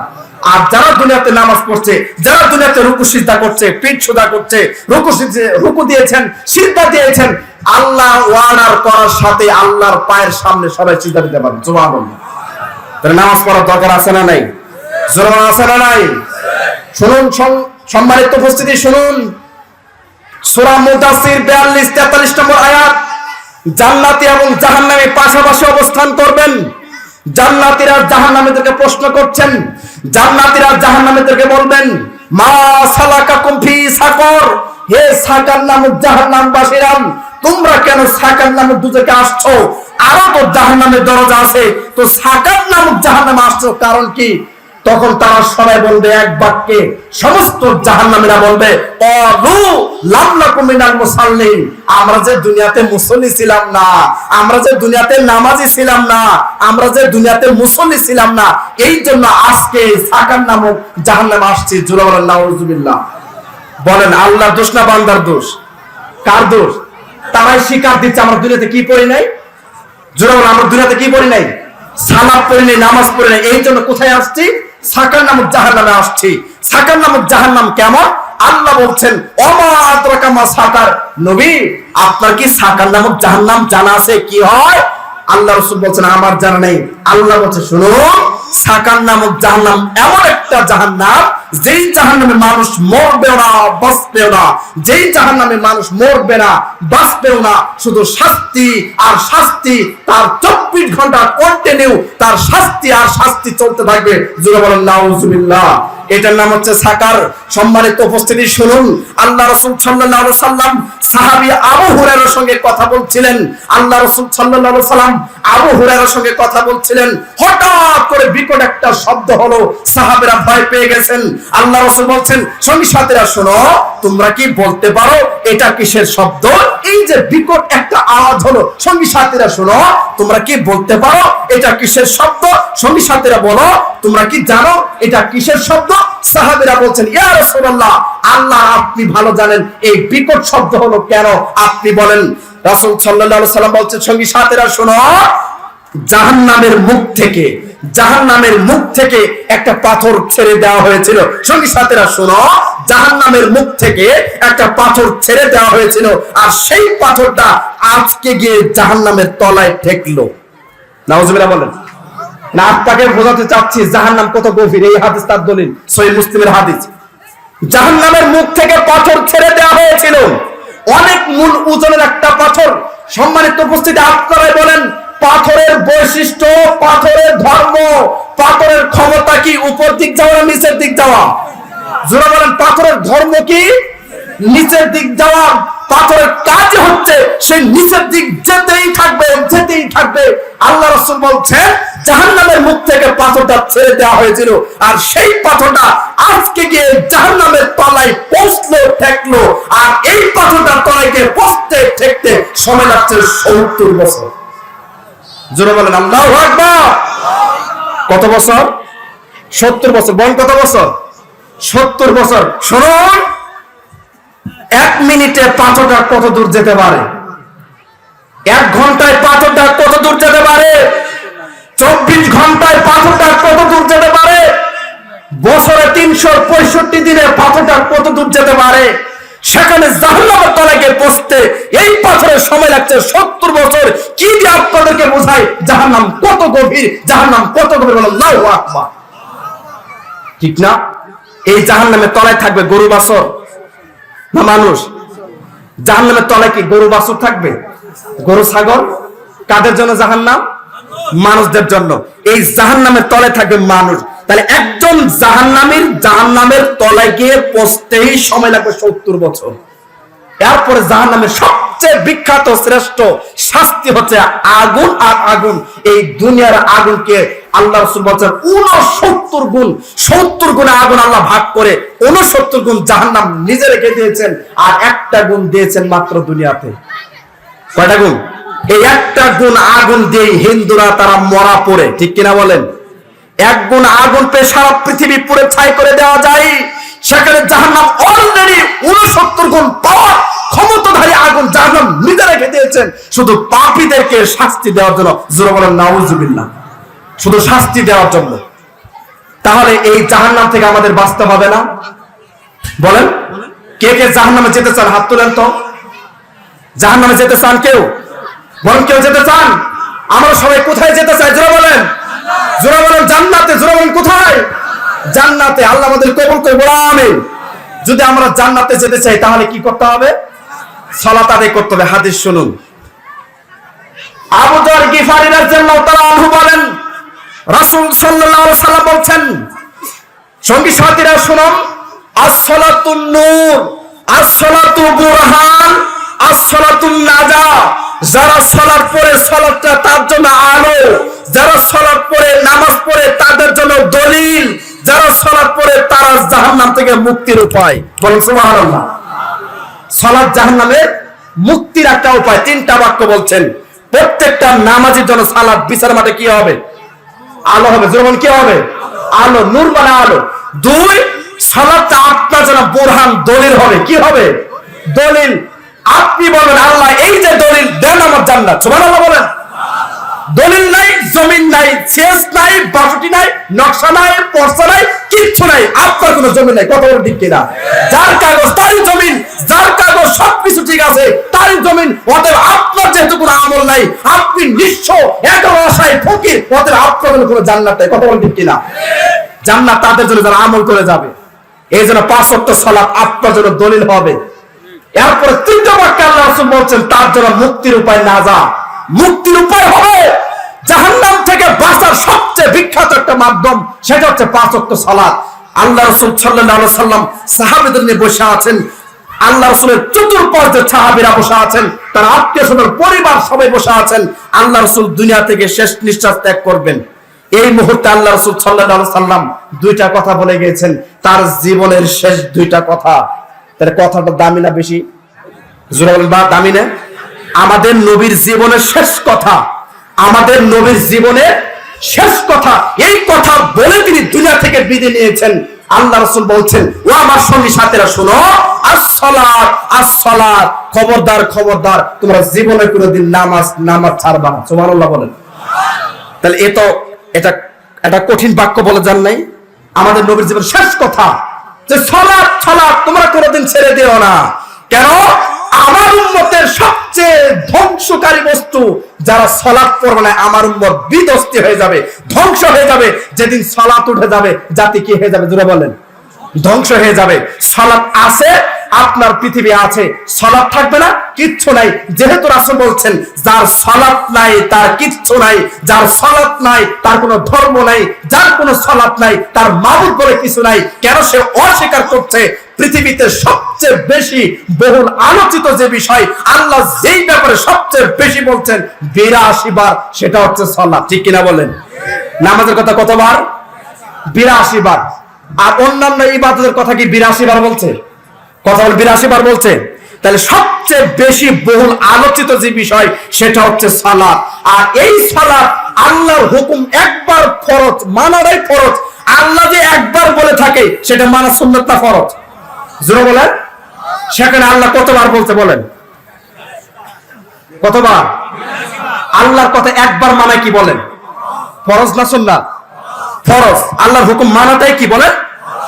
আর যারা দুনিয়াতে নামাজ পড়ছে, যারা দুনিয়াতে রুকু সিজদা করছে, পিঠ সোজা করছে, রুকু দিয়েছেন, সিজদা দিয়েছেন, আল্লাহ ওয়ার্ডার করার সাথে আল্লাহর পায়ের সামনে সবাই সিজদা দিতে পারবে। সুবহানাল্লাহ। তাহলে নামাজ পড়ার দরকার আছে না নাই? জোরে আছে না নাই? শুনুন সম্মানিত উপস্থিতি, শুনুন সূরা মুদাসসির 42-43 নম্বর আয়াত। জান্নাতি এবং জাহান্নামী পাশাপাশি অবস্থান করবেন। জান্নাতীরা জাহান্নামীদেরকে প্রশ্ন করছেন, জান্নাতীরা জাহান্নামীদেরকে বলবেন মা সালাকাকুম ফি সাকর, হে সাকার নামক জাহান্নামবাসীরা তোমরা কেন সাকার নামক দুজকে আসছো? আরো তো জাহান্নামের দরজা আছে, তো সাকার নামক জাহান্নামে আসছো কারণ কি? তখন তারা সবাই বলবে এক বাক্যে, সমস্ত জাহান্নামীরা বলবে ক্বালু লাম নাকু মিনাল মুসাল্লিন, আমরা যে দুনিয়াতে মুসল্লি ছিলাম না, আমরা যে দুনিয়াতে নামাজি ছিলাম না, আমরা যে দুনিয়াতে মুসল্লি ছিলাম না, এই জন্য আজকে সাকার নামক জাহান্নামে আসছি। জোরে বলেন নাউজুবিল্লাহ। বলেন আল্লাহর দোষ না বান্দার দোষ? কার দোষ? তারাই স্বীকার দিচ্ছে আমরা দুনিয়াতে কি পড়ি নাই। জোরে বলেন আমরা দুনিয়াতে কি পড়ি নাই? সালাত পড়ি নাই, নামাজ পড়ি নাই, এই জন্য কোথায় আসছি? সাকার নামক জাহান্নামে আসছি। সাকার নামক জাহান্নাম কেমন? আল্লাহ বলছেন ওমা আদরাকা মা সাকার, নবী আপনার কি সাকার নামক জাহান্নাম জানা আছে কি হয়? আল্লাহ রাসূল বলছেন আমার জানা নেই। আল্লাহ বলছে শুনো, সাকার নামক জাহান্নাম এমন একটা জাহান্নাম যেই জাহান্নামে মানুষ মরবেও না, বাঁচবেও না, যেই জাহান্নামে মানুষ মরবে না, বাঁচবেও না, শুধু শাস্তি আর শাস্তি, তার 24 ঘন্টা কন্টিনিউ তার শাস্তি আর শাস্তি চলতে থাকবে। জোরে বলেন নাউজুবিল্লাহ। এটার নাম হচ্ছে সাকার। সম্মানিত উপস্থিতি শুনুন, আল্লাহ রাসূল সাল্লাল্লাহু আলাইহি সাল্লাম সাহাবী আবু হুরায়রার সঙ্গে কথা বলছিলেন। আল্লাহ রাসূল সাল্লাল্লাহু আলাইহি সাল্লাম আবু হুরায়রার সঙ্গে কথা বলছিলেন, হঠাৎ করে বিকট একটা শব্দ হলো, সাহাবীরা ভয় পেয়ে গেছেন। আল্লাহ রাসূল বলছেন, সঙ্গী সাথীরা শোনো, তোমরা কি বলতে পারো এটা কিসের শব্দ? এই যে বিকট একটা আওয়াজ হলো, সঙ্গী সাথীরা শোনো, তোমরা কি বলতে পারো এটা কিসের শব্দ? সঙ্গী সাথীরা বলো, তোমরা কি জানো এটা কিসের শব্দ? সাহাবীরা বলছেন, ইয়া রাসূলুল্লাহ, আল্লাহ আপনি ভালো জানেন এই বিকট শব্দ হলো কেন, আপনি বলেন। রাসূল সাল্লাল্লাহু আলাইহি সাল্লাম বলছেন, সঙ্গী সাথীরা শোনো, জাহান্নামের মুখ থেকে একটা পাথর ছেড়ে দেওয়া হয়েছিল। সঙ্গী সাথীরা শোনো, জাহান্নামের মুখ থেকে একটা পাথর ছেড়ে দেওয়া হয়েছিল, আর সেই পাথরটা আজকে গিয়ে জাহান্নামের তলায় ঠেকলো। নাউজুবিল্লাহ বলেন না। আপনাকে বোঝাতে চাচ্ছি জাহান্নাম কত গভীর, এই হাদিস তার দলিল, সহিহ মুসলিমের হাদিস। জাহান্নামের মুখ থেকে পাথর ছেড়ে দেওয়া হয়েছিল, অনেক মূল ওজনের একটা পাথর। সম্মানিত উপস্থিতি, আপনারাই বলেন, পাথরের বৈশিষ্ট্য, পাথরের ধর্ম, পাথরের ক্ষমতা কি উপর দিক যাওয়া না নিচের দিক যাওয়া? যারা বলেন পাথরের ধর্ম কি নিচের দিক যাওয়া, পাথরের কাজ হচ্ছে সেই নিচের দিক যেতেই থাকবে। আল্লাহ রাসূল বলছেন, জাহান্নামের মুখ থেকে পাথরটা ছেড়ে দেওয়া হয়েছিল, আর সেই পাথরটা আজকে গিয়ে জাহান্নামের তলায় পৌঁছলো, ঠেকলো, আর এই পাথরটা তলায় গিয়ে পৌঁছতে ঠেকতে সময় লাগছে 70 বছর। জোরে বলেন আল্লাহু আকবার। কত বছর? 70 বছর। বলেন কত বছর? 70 বছর। শুনুন, 1 মিনিটে পাথরটা কত দূর যেতে পারে? 1 ঘন্টায় পাথরটা কত দূর যেতে পারে? 24 ঘন্টায় পাথরটা কত দূর যেতে পারে? বছরে 365 দিনে পাথরটা কত দূর যেতে পারে? সেখানে জাহান্নামের তলায় গিয়ে পৌঁছতে এই পাথরের সময় লাগছে 70 বছর। কি দিয়ে আপনাদেরকে বোঝাই জাহান্নাম কত গভীর, জাহান্নাম কত গভীর? বলেন আল্লাহু আকবার। ঠিক না? এই জাহান্নামের তলায় থাকবে গরু বাছর না মানুষ? জাহান্নামের তলায় কি গরু বাছর থাকবে, গরু ছাগল? কাদের জন্য জাহান্নাম? মানুষদের জন্য। এই জাহান্নামের তলায় থাকবে মানুষ। তাহলে একজন জাহান্নামের তলায় গিয়ে পৌঁছতেই সময় লাগবে 70 বছর। এরপরে জাহান্নামের সবচেয়ে বিখ্যাত শ্রেষ্ঠ শাস্তি হচ্ছে আগুন। আর আগুন, এই দুনিয়ার আগুনকে আল্লাহ রাসূল বলেন 69 গুণ, 70 গুণে আগুন আল্লাহ ভাগ করে 69 গুণ জাহান্নাম নিজে রেখে দিয়েছেন, আর একটা গুণ দিয়েছেন মাত্র দুনিয়াতে। কয়টা গুণ? এই একটা গুণ আগুন দিয়ে হিন্দুরা তারা মরা পড়ে, ঠিক কিনা বলেন? 1 গুণ আগুন পেয়ে সারা পৃথিবী পুরো ছাই করে দেওয়া যায়। সেখানে জাহান্নাম অলরেডি 69 গুণ পাওয়ার ক্ষমতাধারী আগুন জাহান্নাম নিজে রেখে দিয়েছেন শুধু পাপীদেরকে শাস্তি দেওয়ার জন্য। জোরে বলেন নাউজুবিল্লাহ। শুধু শাস্তি দেওয়ার জন্য। তাহলে এই জাহান্নাম থেকে আমাদের বাঁচতে হবে না? বলেন, কে কে জাহান্নামে যেতে চান? হাত তোলেন তো। জাহান্নামে যেতে চান কেউ? বলেন, কেউ যেতে চান? আমরা সবাই কোথায় যেতে চাই? জোরে বলেন, জোরে বলেন জান্নাতে। জোরে বলেন কোথায়? জান্নাতে। আল্লাহ আমাদের কবুল করে বলা আমিন। যদি আমরা জান্নাতে যেতে চাই তাহলে কি করতে হবে? সালাত আদায় করতে হবে। হাদিস শুনুন, আবু যর গিফারী রাদিয়াল্লাহু তাআলা আনহু বলেন, রাসূল সাল্লাল্লাহু আলাইহি সাল্লাম বলেন, সঙ্গী সাথীরা শুনুন, as-সালাতুন নূর, as-সালাতু বুরহান, as-সালাতুন নাজা। যারা সালাত পড়ে সালাতটা তার জন্য আলো, যারা সালাত পড়ে নামাজ পড়ে তাদের জন্য দলিল, যারা সালাত পড়ে তারা জাহান্নাম থেকে মুক্তির উপায়। বলেন সুবহানাল্লাহ। সালাত জাহান্নামের মুক্তির একটা উপায়। 3টা বাক্য বলছেন। প্রত্যেকটা নামাজের জন্য সালাত বিচার মাঠে কি হবে? আলো হবে। যেমন কি হবে? আলো, নূর মানে আলো। 2, সালাতটা আপনার জন্য বুরহান, দলিল হবে। কি হবে? দলিল। আপনি বলেন, আল্লাহ এই যে দলিল দেন আমার জান্নাত। সুবহানাল্লাহ বলেন। দলিল নাই, জমিন নাই, শেষ নাই, বাসটি নাই, নকশা নাই, পর্চা নাই, কিচ্ছু নাই, আপনার কোনো জমি নাই। কত বড় ঠিক কিনা? যার কাগজ তারই জমিন, যার কাগজ সবকিছু ঠিক আছে তারই জমিন। অতএব আপনার যেহেতু কোনো আমল নাই, আপনি নিঃস্ব, একেবারে অসহায় ফকির, অতএব আপনার কোনো জান্নাত নাই। কত বড় ঠিক কিনা? জান্নাত তাদের জন্য যারা আমল করে যাবে। এই জন্য 5 ওয়াক্ত সালাত আপনার জন্য দলিল হবে। এরপরে 3টা বাক্যে আল্লাহ রাসূল বলছেন তার জন্য মুক্তির উপায় নাজা। মুক্তির উপায় হবে জাহান্নাম থেকে বাঁচার সবচেয়ে বিখ্যাত একটা মাধ্যম, সেটা হচ্ছে 5 ওয়াক্ত সালাত। আল্লাহ রাসূল সাল্লাল্লাহু আলাইহি ওয়াসাল্লাম সাহাবীদের নিয়ে বসে আছেন, আল্লাহ রাসূলের চতুর্পাশে সাহাবীরা বসে আছেন, তার আত্মীয়স্বজন পরিবার সবাই বসে আছেন। আল্লাহ রাসূল দুনিয়া থেকে শেষ নিঃশ্বাস ত্যাগ করবেন। এই মুহূর্তে আল্লাহ রাসূল সাল্লাল্লাহু আলাইহি ওয়াসাল্লাম দুইটা কথা বলে গিয়েছেন, তার জীবনের শেষ দুইটা কথা। তার কথাটা দামি না বেশি? জোরে বলেন, বা দামি না? আমাদের নবীর জীবনের শেষ কথা, আমাদের নবীর জীবনের শেষ কথা, এই কথা বলে তিনি দুনিয়া থেকে বিদায় নিয়েছেন। আল্লাহ রাসূল বলছেন, ও আমার সঙ্গী সাথীরা শোনো, আস-সালাত আস-সালাত, খবরদার খবরদার, তোমরা জীবনে কোনোদিন নামাজ ছাড়বা না। সুবহানাল্লাহ বলেন। তাহলে এটা কঠিন বাক্য বলে যান নাই? আমাদের নবীর জীবনের শেষ কথা যে সালাত সালাত তোমরা কোনোদিন ছেড়ে দিও না। কেন? আমার উম্মতের সবচেয়ে ধ্বংসকারী বস্তু যারা সালাত পড়বে না, আমার উম্মত বিধ্বস্ত হয়ে যাবে, ধ্বংস হয়ে যাবে। যেদিন সালাত উঠে যাবে, জাতি কি হয়ে যাবে? জোরে বলেন, ধ্বংস হয়ে যাবে। সালাত আছে, আপনার পৃথিবী আছে, সালাত থাকবে না, কিচ্ছু নাই। যেহেতু রাসূল বলছেন, যার সালাত নাই তার কিচ্ছু নাই, যার সালাত নাই তার কোনো ধর্ম নাই, যার কোনো সালাত নাই তার মাবুদ বলে কিছু নাই। কেন? সে অস্বীকার করছে পৃথিবীতে সবচেয়ে বেশি বহুল আলোচিত যে বিষয়, আল্লাহ যেই ব্যাপারে সবচেয়ে বেশি বলছেন 82 বার, সেটা হচ্ছে সালাত। ঠিক কিনা বলেন? নামাজের কথা কতবার? 82 বার। আর অন্যান্য ইবাদতের কথা কি 82 বার বলছে? কথা বল, 82 বার বলছে। তাহলে সবচেয়ে বেশি বহুল আলোচিত যে বিষয়, সেটা হচ্ছে সালাত। আর এই সালাত আল্লাহর হুকুম, একবার ফরজ, মানাটাই ফরজ। আল্লাহ যে একবার বলে থাকে, সেটা মানা সুন্নাত না ফরজ? জোরে বলেন। সেখানে আল্লাহ কতবার বলছে বলেন? কতবার? আল্লাহর কথা একবার মানায় কি বলেন? ফরজ না সুন্নাত? ফরজ। আল্লাহর হুকুম মানাটাই কি বলেন?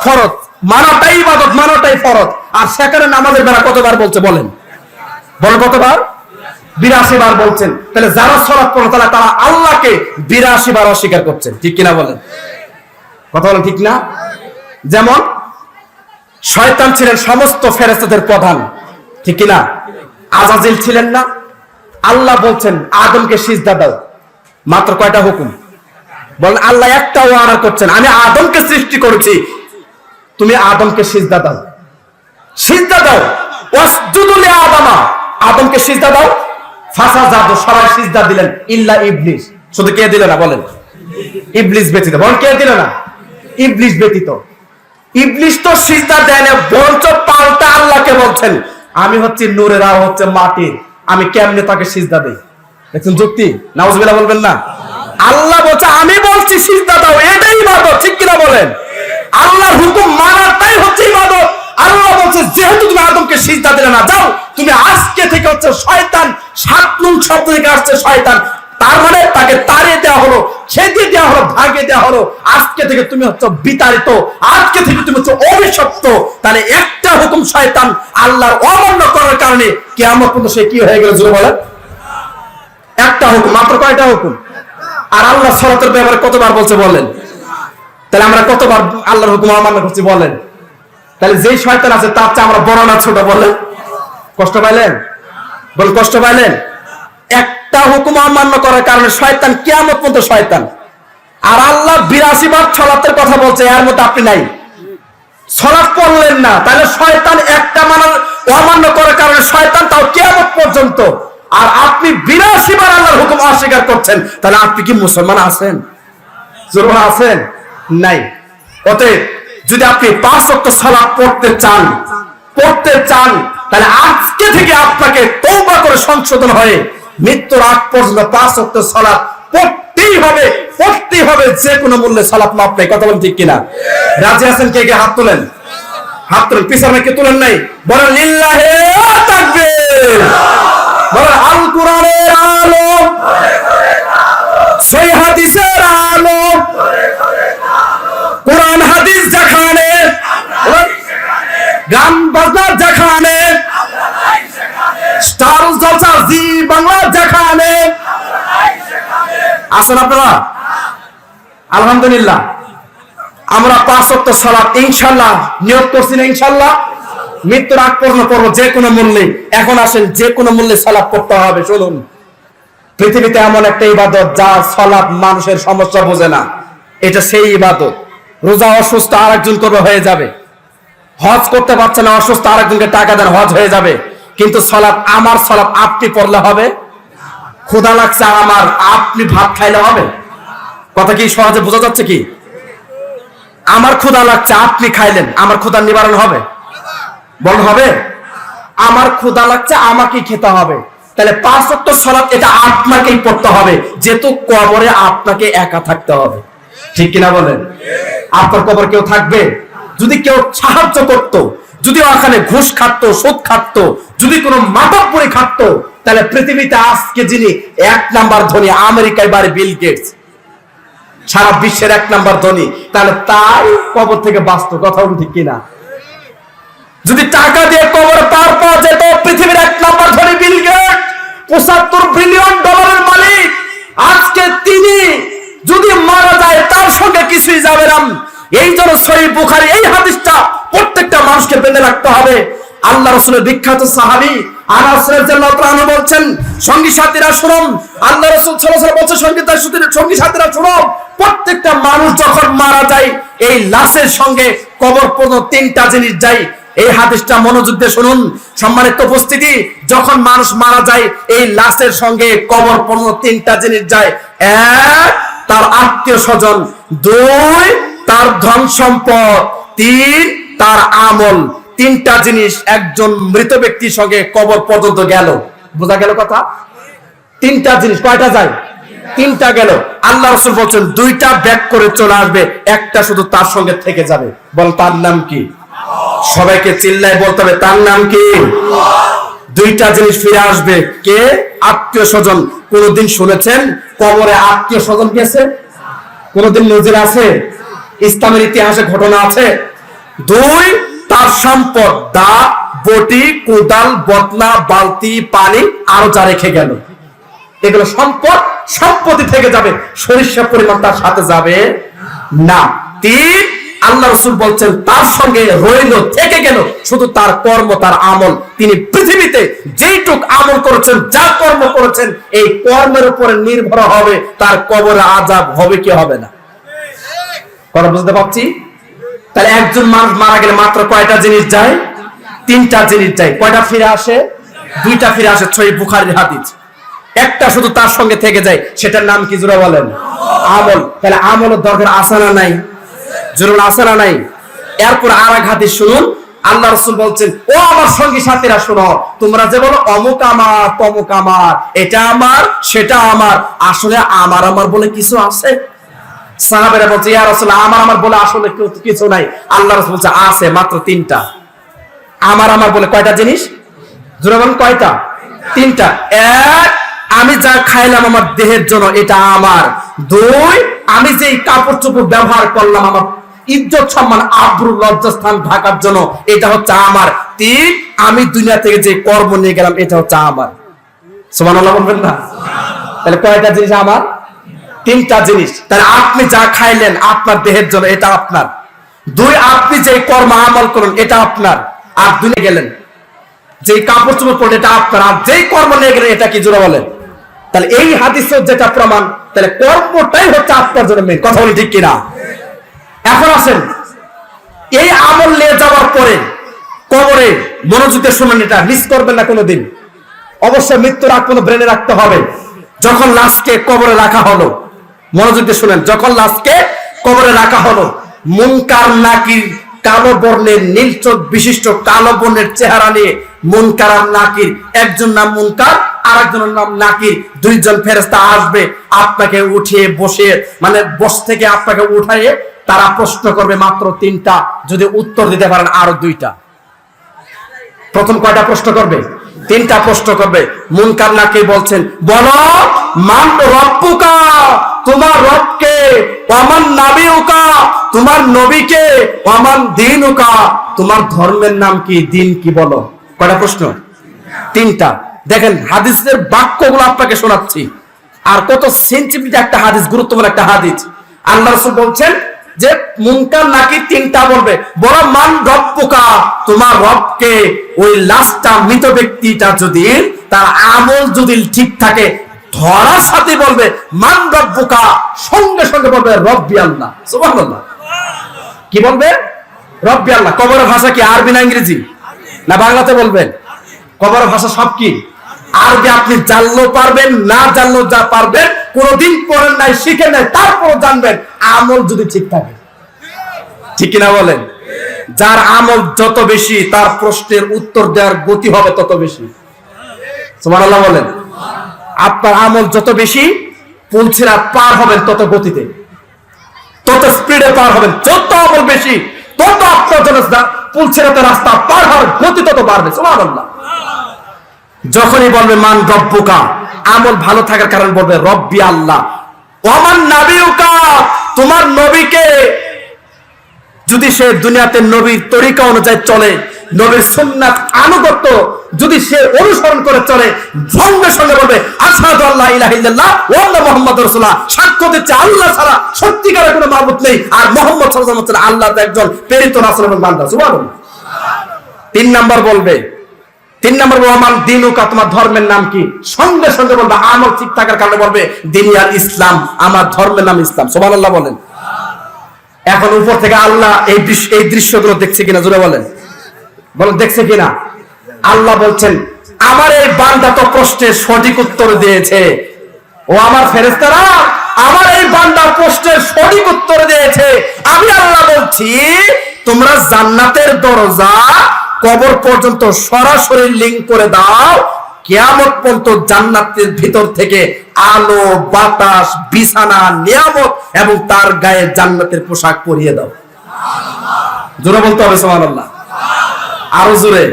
ফরজ। মানাটাই ইবাদত, মানাটাই ফরজ। আর সেখানে নামাজের বেলা কতবার বলছে বলেন? বলেন কতবার? 82 বার বলছেন। তাহলে যারা সালাত পড়ে তারা আল্লাহকে 82 বার অস্বীকার করছেন। ঠিক কিনা বলেন? কথা বলেন, ঠিক না? যেমন শয়তান ছিলেন সমস্ত ফেরেশতাদের প্রধান, ঠিক কিনা? আজাজিল ছিলেন না? আল্লাহ বলছেন আদমকে সিজদা দাও, মাত্র কয়টা হুকুম বলেন? আল্লাহ একটা অর্ডার করছেন, আমি আদমকে সৃষ্টি করেছি, তুমি আদমকে সিজদা দাও, সিজদা দাও। ওয়াসজুদু লিআদামা, আদমকে সিজদা দাও। ফাসাজাদু, সবাই সিজদা দিলেন, ইল্লা ইবলিস, শুধু কে দিল না বলেন? ইবলিস ব্যতীত। বলেন কে দিল না? ইবলিস ব্যতীত। ইবলিস তো সিজদা দেয় না, বরঞ্চ পাল্টা আল্লাহকে বলছেন, আমি হচ্ছে নূরের, আর হচ্ছে মাটির, আমি কেমনে তাকে সিজদা দেই? দেখছেন যুক্তি? নাউজুবিল্লাহ বলবেন না? আল্লাহ বলছে আমি বলছি সিজদা দাও, এটাই ইবাদত। ঠিক কিনা বলেন? আল্লাহর হুকুম মানাটাই হচ্ছে ইবাদত। আল্লাহ বলছে যেহেতু তুমি আদমকে সিজদা দিলে না, যাও তুমি আজকে থেকে হচ্ছে শয়তান, 7 নং শব্দ থেকে আসছে শয়তান, তার মানে তাকে তাড়িয়ে দেওয়া হলো, খেদিয়ে দেওয়া হলো, ভাগিয়ে দেওয়া হলো। আজকে থেকে তুমি হচ্ছে বিতাড়িত, আজকে থেকে তুমি হচ্ছে অভিশপ্ত। তাহলে একটা হুকুম শয়তান আল্লাহর অমান্য করার কারণে কিয়ামত পর্যন্ত সে কি হয়ে গেল? জোরে বলেন। একটা হুকুম, মাত্র কয়টা হুকুম? আর আল্লাহ সালাতের ব্যাপারে কতবার বলছে বলেন? তাহলে আমরা কতবার আল্লাহর হুকুম অমান্য করছি বলেন? তাহলে যেই শয়তান আছে তার চেয়ে আমরা বড় না ছোট বলেন? কষ্ট পাইলেন? বলেন কষ্ট পাইলেন? একটা হুকুম অমান্য করার কারণে শয়তান কিয়ামত পর্যন্ত শয়তান। আর আল্লাহ 82 বার সালাতের কথা বলছে, এর মধ্যে আপনি নাই, সালাত পড়লেন না, তাহলে শয়তান একটা অমান্য করার কারণে শয়তান, তাও কিয়ামত পর্যন্ত। আর আপনি 82 বার আল্লাহর হুকুম অস্বীকার করছেন, তাহলে আপনি কি মুসলমান আছেন? জরুর আছেন? নাই। অতএব যদি আপনি 5 ওয়াক্ত সালাত পড়তে চান, তাহলে আজকে থেকে আপনাকে তওবা করে সংশোধন হয়ে মৃত্যুর আগ পর্যন্ত 5 ওয়াক্ত সালাত পড়তেই হবে, যে কোনো মূল্যে সালাত মাফ নাই। কথা বলেন ঠিক কিনা? রাজি আছেন? কে কে হাত তোলেন? হাত তোলেন। পিছনে কে তোলেন নাই? বলেন লিল্লাহি তাকবীর। বলেন আল কোরআনের আলো, সহিহ হাদিসের আলো, কোরআন হাদিস যেখানে, গান বাজনা যেখানে, স্টার জলসা জি বাংলা যেখানে আসুন আপনারা। আলহামদুলিল্লাহ আমরা 5 ওয়াক্ত সালাত ইনশাআল্লাহ নিয়ত করছি না? ইনশাআল্লাহ মৃত্যুর আগ পর্যন্ত পড়ব, যে কোনো মূল্যে। এখন আসেন, যে কোনো মূল্যে সালাত পড়তে হবে। শুনুন, পৃথিবীতে এমন একটা ইবাদত যা সালাত মানুষের সমস্যা বোঝে না, এটা সেই ইবাদত। রোজা অসুস্থ, আরেকজন করবে, হয়ে যাবে। হজ করতে পারছে না, অসুস্থ, আরেকজনকে টাকা দেন, হজ হয়ে যাবে। কিন্তু সালাত, আমার সালাত আপনি পড়লে হবে? ক্ষুধা লাগছে আমার, আপনি ভাত খাইলে হবে? কথা কি সহজে বোঝা যাচ্ছে কি? আমার ক্ষুধা লাগছে, আপনি খাইলেন, আমার ক্ষুধার নিবারণ হবে? বল হবে? আমার ক্ষুধা লাগছে, আমাকে খেতে হবে। তাহলে 5 ওয়াক্ত সালাত এটা আপনাকেই পড়তে হবে, যেহেতু কবরে আপনাকে একা থাকতে হবে। ঠিক কিনা বলেন? আপনার কবর কেউ থাকবে? যদি কেউ সাহায্য করত, যদি ওখানে ঘুষ খাটতো, সুদ খাটতো, যদি কোনো মাতব্বরি খাটতো, তাহলে পৃথিবীতে আজকে যিনি 1 নাম্বার ধনী, আমেরিকায় বাড়ি বিল গেটস, সারা বিশ্বের 1 নাম্বার ধনী, তাহলে তাই কবর থেকে বাঁচতো। কথা ঠিক কিনা? যদি টাকা দিয়ে কবরে পার পাওয়া যেত, পৃথিবীর 1 নাম্বার ধনী বিল গেটস, $75 বিলিয়ন মালিক, আজকে তিনি যদি মারা যায় তার সঙ্গে কিছুই যাবে না। এই জন্য সহিহ বুখারী এই হাদিসটা প্রত্যেকটা মানুষকে বেঁধে রাখতে হবে। আল্লাহ রাসূলের বিখ্যাত সাহাবী আনাস রাদিয়াল্লাহু তাআলা আনহু বলছেন, সঙ্গী সাথীরা শুনুন, আল্লাহ রাসূল সাল্লাল্লাহু আলাইহি ওয়াসাল্লাম বলছেন, সঙ্গী সাথীরা শুনুন, প্রত্যেকটা মানুষ যখন মারা যায়, এই লাশের সঙ্গে কবর পর্যন্ত 3টা জিনিস যায়। এই হাদিসটা মনোযোগ দিয়ে শুনুন। সম্মানিত উপস্থিতি, যখন মানুষ মারা যায়, এই লাশের সঙ্গে কবর পর্যন্ত 3টা জিনিস যায়। 1, তার আত্মীয় স্বজন, 2, তার ধন সম্পদ, 3, তার আমল। 3টা জিনিস একজন মৃত ব্যক্তির সঙ্গে কবর পর্যন্ত গেল। বোঝা গেল কথা? 3টা জিনিস কয়টা যায়? 3টা গেল। আল্লাহ রাসূল বলছেন 2টা ব্যাক করে চলে আসবে, একটা শুধু তার সঙ্গে থেকে যাবে। বল, তার নাম কি? সবাইকে চিল্লায় বলতে হবে, তার নাম কি? 2টা জিনিস ফিরে আসবে। কে? আত্মীয় স্বজন। কোনদিন শুনেছেন কবরে আত্মীয় স্বজন গেছে? কোনদিন নজির আছে? ইসলামের ইতিহাসে ঘটনা আছে? 2, তার সম্পদ, দা, বটি, কোদাল, বটনা, বালতি, পানি, আরো যা রেখে গেল, এগুলো সম্পদ, সম্পত্তি থেকে যাবে, সরিষা পরিমাণ তার সাথে যাবে না। 3, আল্লাহ রাসূল বলছেন তার সঙ্গে রইল, থেকে গেল শুধু তার কর্ম, তার আমল। তিনি পৃথিবীতে যেইটুক আমল করেছেন, যা কর্ম করেছেন, এই কর্মের উপরে নির্ভর হবে তার কবরে আযাব হবে কি হবে না। কথা বুঝতে পারছি? তাহলে একজন মানুষ মারা গেলে মাত্র কয়টা জিনিস যায়? 3টা জিনিস যায়। কয়টা ফিরে আসে? 2টা ফিরে আসে। সহিহ বুখারীর হাদিস। একটা শুধু তার সঙ্গে থেকে যায়, সেটার নাম কি? জোরে বলেন, আমল। তাহলে আমলের দরকার আছে না নাই? জোরে আছে না নাই? এরপর আরেক হাদিস শুনুন, আল্লাহ রাসূল বলছেন, ও আমার সঙ্গী সাথীরা শোনো, তোমরা যে বলো অমুক আমার, তমুক আমার, এটা আমার, সেটা আমার, আসলে আমার আমার বলে কিছু আছে? সাহাবারা বলছে, ইয়া রাসূলুল্লাহ, আমার আমার বলে আসলে কিছু নাই। আল্লাহ রাসূল বলছে, আছে, মাত্র 3টা। আমার আমার বলে কয়টা জিনিস? জোরে বলেন, কয়টা? 3টা। 1, আমি যা খাইলাম আমার দেহের জন্য, এটা আমার। 2, আমি যে কাপড় চোপড় ব্যবহার করলাম আমার ইজ্জত সম্মান আবরু লজ্জাস্থান ঢাকার জন্য, এটা হচ্ছে আমার। 3, আমি দুনিয়া থেকে যে কর্ম নিয়ে গেলাম, এটা হচ্ছে আমার। সুবহানাল্লাহ বলবেন না? তাহলে কয়টা জিনিস আমার? 3টা জিনিস। তাহলে আপনি যা খাইলেন আপনার দেহের জন্য, এটা আপনার। 2, আপনি যে কর্ম আমল করেন, এটা আপনার। আর দুনিয়া গেলেন, যে কাপড় চোপড় পড়লেন, এটা আপনার। আর যে কর্ম নিয়ে গেলেন, এটা কি? জোরে বলেন। তাহলে এই হাদিসের যেটা প্রমাণ, তাহলে কর্মটাই হচ্ছে আপনার জন্য মেন। কথা বলি ঠিক কিনা? এখন আসেন, এই আমল নিয়ে যাওয়ার পরে কবরে মনোযোগ দিয়ে শুনেন, এটা মিস করবেন না কোনোদিন। অবশ্যই মৃত্যুর আগ পর্যন্ত ব্রেনে রাখতে হবে। যখন লাশকে কবরে রাখা হলো, মনোযোগ দিয়ে শুনেন, যখন লাশকে কবরে রাখা হলো, মুনকার নাকির, কালো বর্ণের, নীল চোখ বিশিষ্ট কালো বর্ণের চেহারা নিয়ে মুনকার আর নাকির, একজন নাম মুনকার, আরেকজনের নাম নাকির, 2জন ফেরেশতা আসবে, আপনাকে উঠিয়ে বসে, মানে বস থেকে আপনাকে উঠাইয়ে তারা প্রশ্ন করবে মাত্র 3টা। যদি উত্তর দিতে পারেন আরো 2টা। প্রথম কয়টা প্রশ্ন করবে? 3টা প্রশ্ন করবে। মুনকার নাকির বলছেন, বলো, মান রব্বুকা, তোমার রবকে, ওয়ামান নাবিউকা, তোমার নবীকে, ওয়ামান দীনুকা, তোমার ধর্মের নাম কি, দিন কি, বলো। কয়টা প্রশ্ন? 3টা। দেখেন হাদিসের বাক্যগুলো আপনাকে শোনাচ্ছি, আর কত সেন্টিমিটার একটা হাদিস, গুরুত্বপূর্ণ একটা হাদিস। আল্লাহ রাসূল বলছেন যে মুনকার নাকির 3টা বলবে, বড় মান রব্বুকা, তোমার রবকে। ওই লাশটা, মৃত ব্যক্তিটা যদি তার আমল যদি ঠিক থাকে, ধরার সাথে বলবে মান রব্বুকা, সঙ্গে সঙ্গে বলবে রব্বি আল্লাহ। সুবহানাল্লাহ। কি বলবেন? রব্বি আল্লাহ। কবরের ভাষা কি আরবি না ইংরেজি না বাংলাতে বলবেন? কবরের ভাষা সব কি আরবি। আপনি জানলেও পারবেন, না জানলেও যা পারবেন, কোনদিন পড়েন নাই, শিখেন নাই, তারপর জানবেন আমল যদি ঠিক থাকে। ঠিক কিনা বলেন? যার আমল যত বেশি তার প্রশ্নের উত্তর দেওয়ার গতি হবে তত বেশি। সুবহানাল্লাহ বলেন। আপনার আমল যত বেশি, পুলছিরা পার হবেন তত গতিতে, তত স্পিডে পার হবেন। যত আমল বেশি তত আপনার জন্য পুলছিরাতে রাস্তা পার হওয়ার গতি তত বাড়বে। সুবহানাল্লাহ। যখনই বলবে মান রব্বুকা, আমল ভালো থাকার কারণ বলবে রব্বি আল্লাহ। ওমান নাবিউকা, তোমার নবীকে যদি সে দুনিয়াতে নবীর তরিকা অনুযায়ী চলে, নবীর সুন্নাত আনুগত্য যদি সে অনুসরণ করে চলে, সঙ্গে সঙ্গে বলবে আশহাদু আল্লা ইলাহা ইল্লাল্লাহ ওয়া আন্না মুহাম্মাদুর রাসূলুল্লাহ, সাক্ষ্য দিচ্ছে আল্লাহ ছাড়া সত্যিকারের কোনো মাবুদ নেই, আর মুহাম্মদ সাল্লাল্লাহু আলাইহি ওয়াসাল্লাম আল্লাহর একজন প্রেরিত রাসূল এবং বান্দা। সুবহানাল্লাহ। 3 নাম্বার বলবে, 3 নাম্বার ওয়ামান দিনুকা, তোমার ধর্মের নাম কি? সঙ্গে সঙ্গে বলবে আমল ঠিক থাকার কারণে বলবে দিনী আল ইসলাম, আমার ধর্মের নাম ইসলাম। সুবহানাল্লাহ বলেন। এখন উপর থেকে আল্লাহ এই দৃশ্যগুলো দেখছে কিনা জোরে বলেন, বলেন দেখছে কিনা? আল্লাহ বলছেন আমার এই বান্দা তো প্রশ্নের সঠিক উত্তর দিয়েছে। ও আমার ফেরেশতারা, আমার এই বান্দা প্রশ্নের সঠিক উত্তর দিয়েছে। আমি আল্লাহ বলছি তোমরা জান্নাতের দরজা কবর পর্যন্ত সরাসরি লিংক করে দাও, কিয়ামত পর্যন্ত জান্নাতের ভিতর থেকে আলো, বাতাস, বিছানা, নিয়ামত এবং তার গায়ে জান্নাতের পোশাক পরিয়ে দাও। জোরে বলতে হবে সুবহানাল্লাহ, আরো জোরে।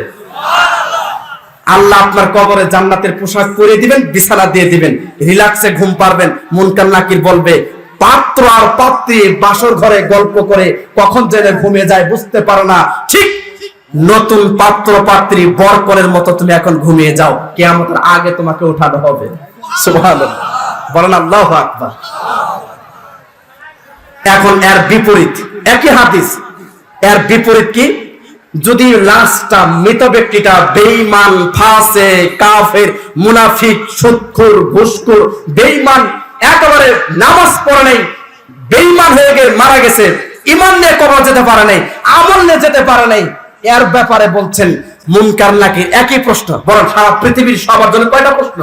আল্লাহ আপনার কবরে জান্নাতের পোশাক পরিয়ে দিবেন, বিছানা দিয়ে দিবেন, রিল্যাক্সে ঘুম পারবেন। মুনকার নাকির বলবে পাত্র আর পাত্রী বাসর ঘরে গল্প করে কখন জেনে ঘুমিয়ে যায় বুঝতে পারো না, ঠিক নতুন পাত্র পাত্রী বরকনের মতো তুমি এখন ঘুমিয়ে যাও, কিয়ামতের আগে তোমাকে উঠানো হবে। সুবহানাল্লাহ, বলেন আল্লাহু আকবার। এখন এর বিপরীত, একই হাদিস, এর বিপরীত কি? যদি লাশটা, মৃত ব্যক্তিটা বেঈমান, ফাসিক, কাফের, মুনাফিক, সুদখোর, ঘুষখোর, বেঈমান, একেবারে নামাজ পড়ে নাই, বেঈমান হয়ে গিয়ে মারা গেছে, ঈমান নিয়ে কবর যেতে পারে নাই, আমল নিয়ে যেতে পারে নাই, এর ব্যাপারে বলছেন মুনকার নাকির একই প্রশ্ন। বরং সারা পৃথিবীর সবার জন্য কয়টা প্রশ্ন?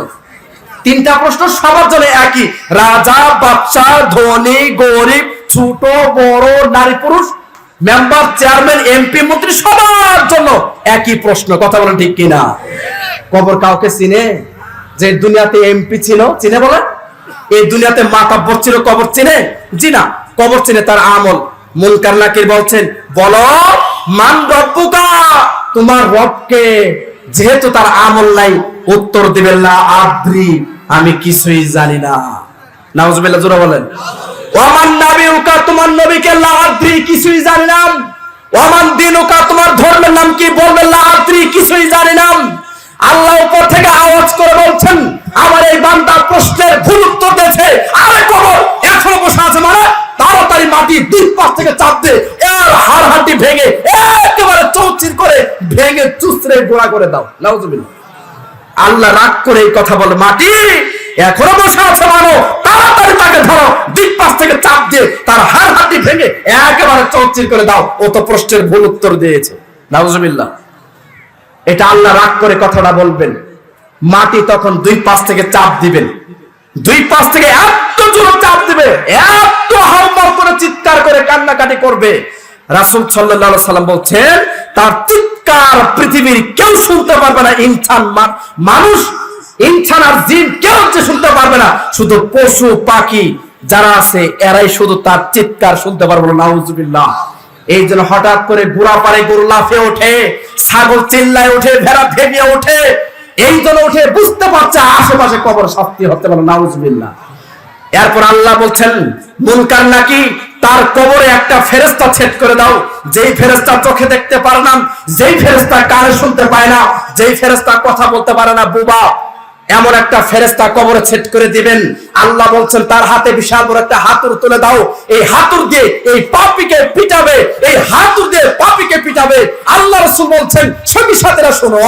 3টা প্রশ্ন, সবার জন্য একই। রাজা, বাদশা, ধনী, গরিব, ছোট বড়, নারী পুরুষ, মেম্বার, চেয়ারম্যান, এমপি, মন্ত্রী, সবার জন্য একই প্রশ্ন। কথা বলেন ঠিক কিনা? কবর কাউকে চিনে? যে দুনিয়াতে এমপি ছিল চিনে বলেন? এই দুনিয়াতে মাতাব্বর ছিল, কবর চিনে? জি না, কবর চিনে তার আমল। মুনকার নাকির বলছেন বলো মান রব্বুকা, তোমার রবকে। যেহেতু তার আমল নাই, উত্তর দিবেন লা আদ্রি, আমি কিছুই জানি না। নাউজুবিল্লাহ, জোরে বলেন। ওয়ামান নাবিউকা, তোমার নবীকে লা আদ্রি, কিছুই জানি না। ওয়ামান দিনুকা, তোমার ধর্মের নাম কি? বলবেন লা আদ্রি, কিছুই জানি না। আল্লাহ উপর থেকে আওয়াজ করে বলছেন আমার এই বান্দা প্রশ্নের ভুল উত্তর দিয়েছে। আরে কবর এখনো বসে আছে, মানে তাড়াতাড়ি মাটি 2 পাশ থেকে চাপ দে, এর হাড় হাড্ডি ভেঙে একেবারে চৌচির করে ভেঙে চুচড়ে গোড়া করে দাও। নাউজুবিল্লাহ। আল্লাহ রাগ করে এই কথা বলে, মাটি এখনো বসে আছে, মানো তাড়াতাড়ি তাকে ধরো, 2 পাশ থেকে চাপ দিয়ে তার হাড় হাড্ডি ভেঙে একেবারে চৌচির করে দাও, ও তো প্রশ্নের ভুল উত্তর দিয়েছে। নাউজুবিল্লাহ। এটা আল্লাহ রাগ করে কথাটা বলবেন। মাটি তখন 2 পাশ থেকে চাপ দিবেন, 2 পাশ থেকে এত জোরে চাপ দিবে, এত হাউমাউ করে চিৎকার করে কান্নাকাটি করবে। রাসূল সাল্লাল্লাহু আলাইহি সাল্লাম বলছেন তার চিৎকার পৃথিবীর কেউ শুনতে পারবে না। মানুষ, ইনসান আর জিন কেউ যে শুনতে পারবে না, শুধু পশু পাখি যারা আছে এরাই শুধু তার চিৎকার শুনতে পারবে। নাউজুবিল্লাহ। এই জন্য হঠাৎ করে ঘোড়া পারে গরু লাফে ওঠে, ছাগল চিল্লায় ওঠে, ভেড়া ভেঙে ওঠে, এই জন্য উঠে বুঝতে পারছে আশেপাশে কবর শাস্তি হতে পারে। নাউজুবিল্লাহ। এরপর আল্লাহ বলছেন মুনকার নাকি তার কবরে একটা ফেরেশতা ছেদ করে দাও, যেই ফেরেশতা চোখে দেখতে পারে না, যেই ফেরেশতা কানে শুনতে পায় না, যেই ফেরেশতা কথা বলতে পারে না, বুবা, এমন একটা ফেরেশতা কবরে ছেদ করে দিবেন। আল্লাহ বলছেন তার হাতে বিশাল বড় একটা হাতুড় তুলে দাও, এই হাতুড় দিয়ে এই পাপীকে পিটাবে, এই হাতুড় দিয়ে পাপীকে পিটাবে। আল্লাহ রাসূল বলছেন সঙ্গী সাথীরা শোনো,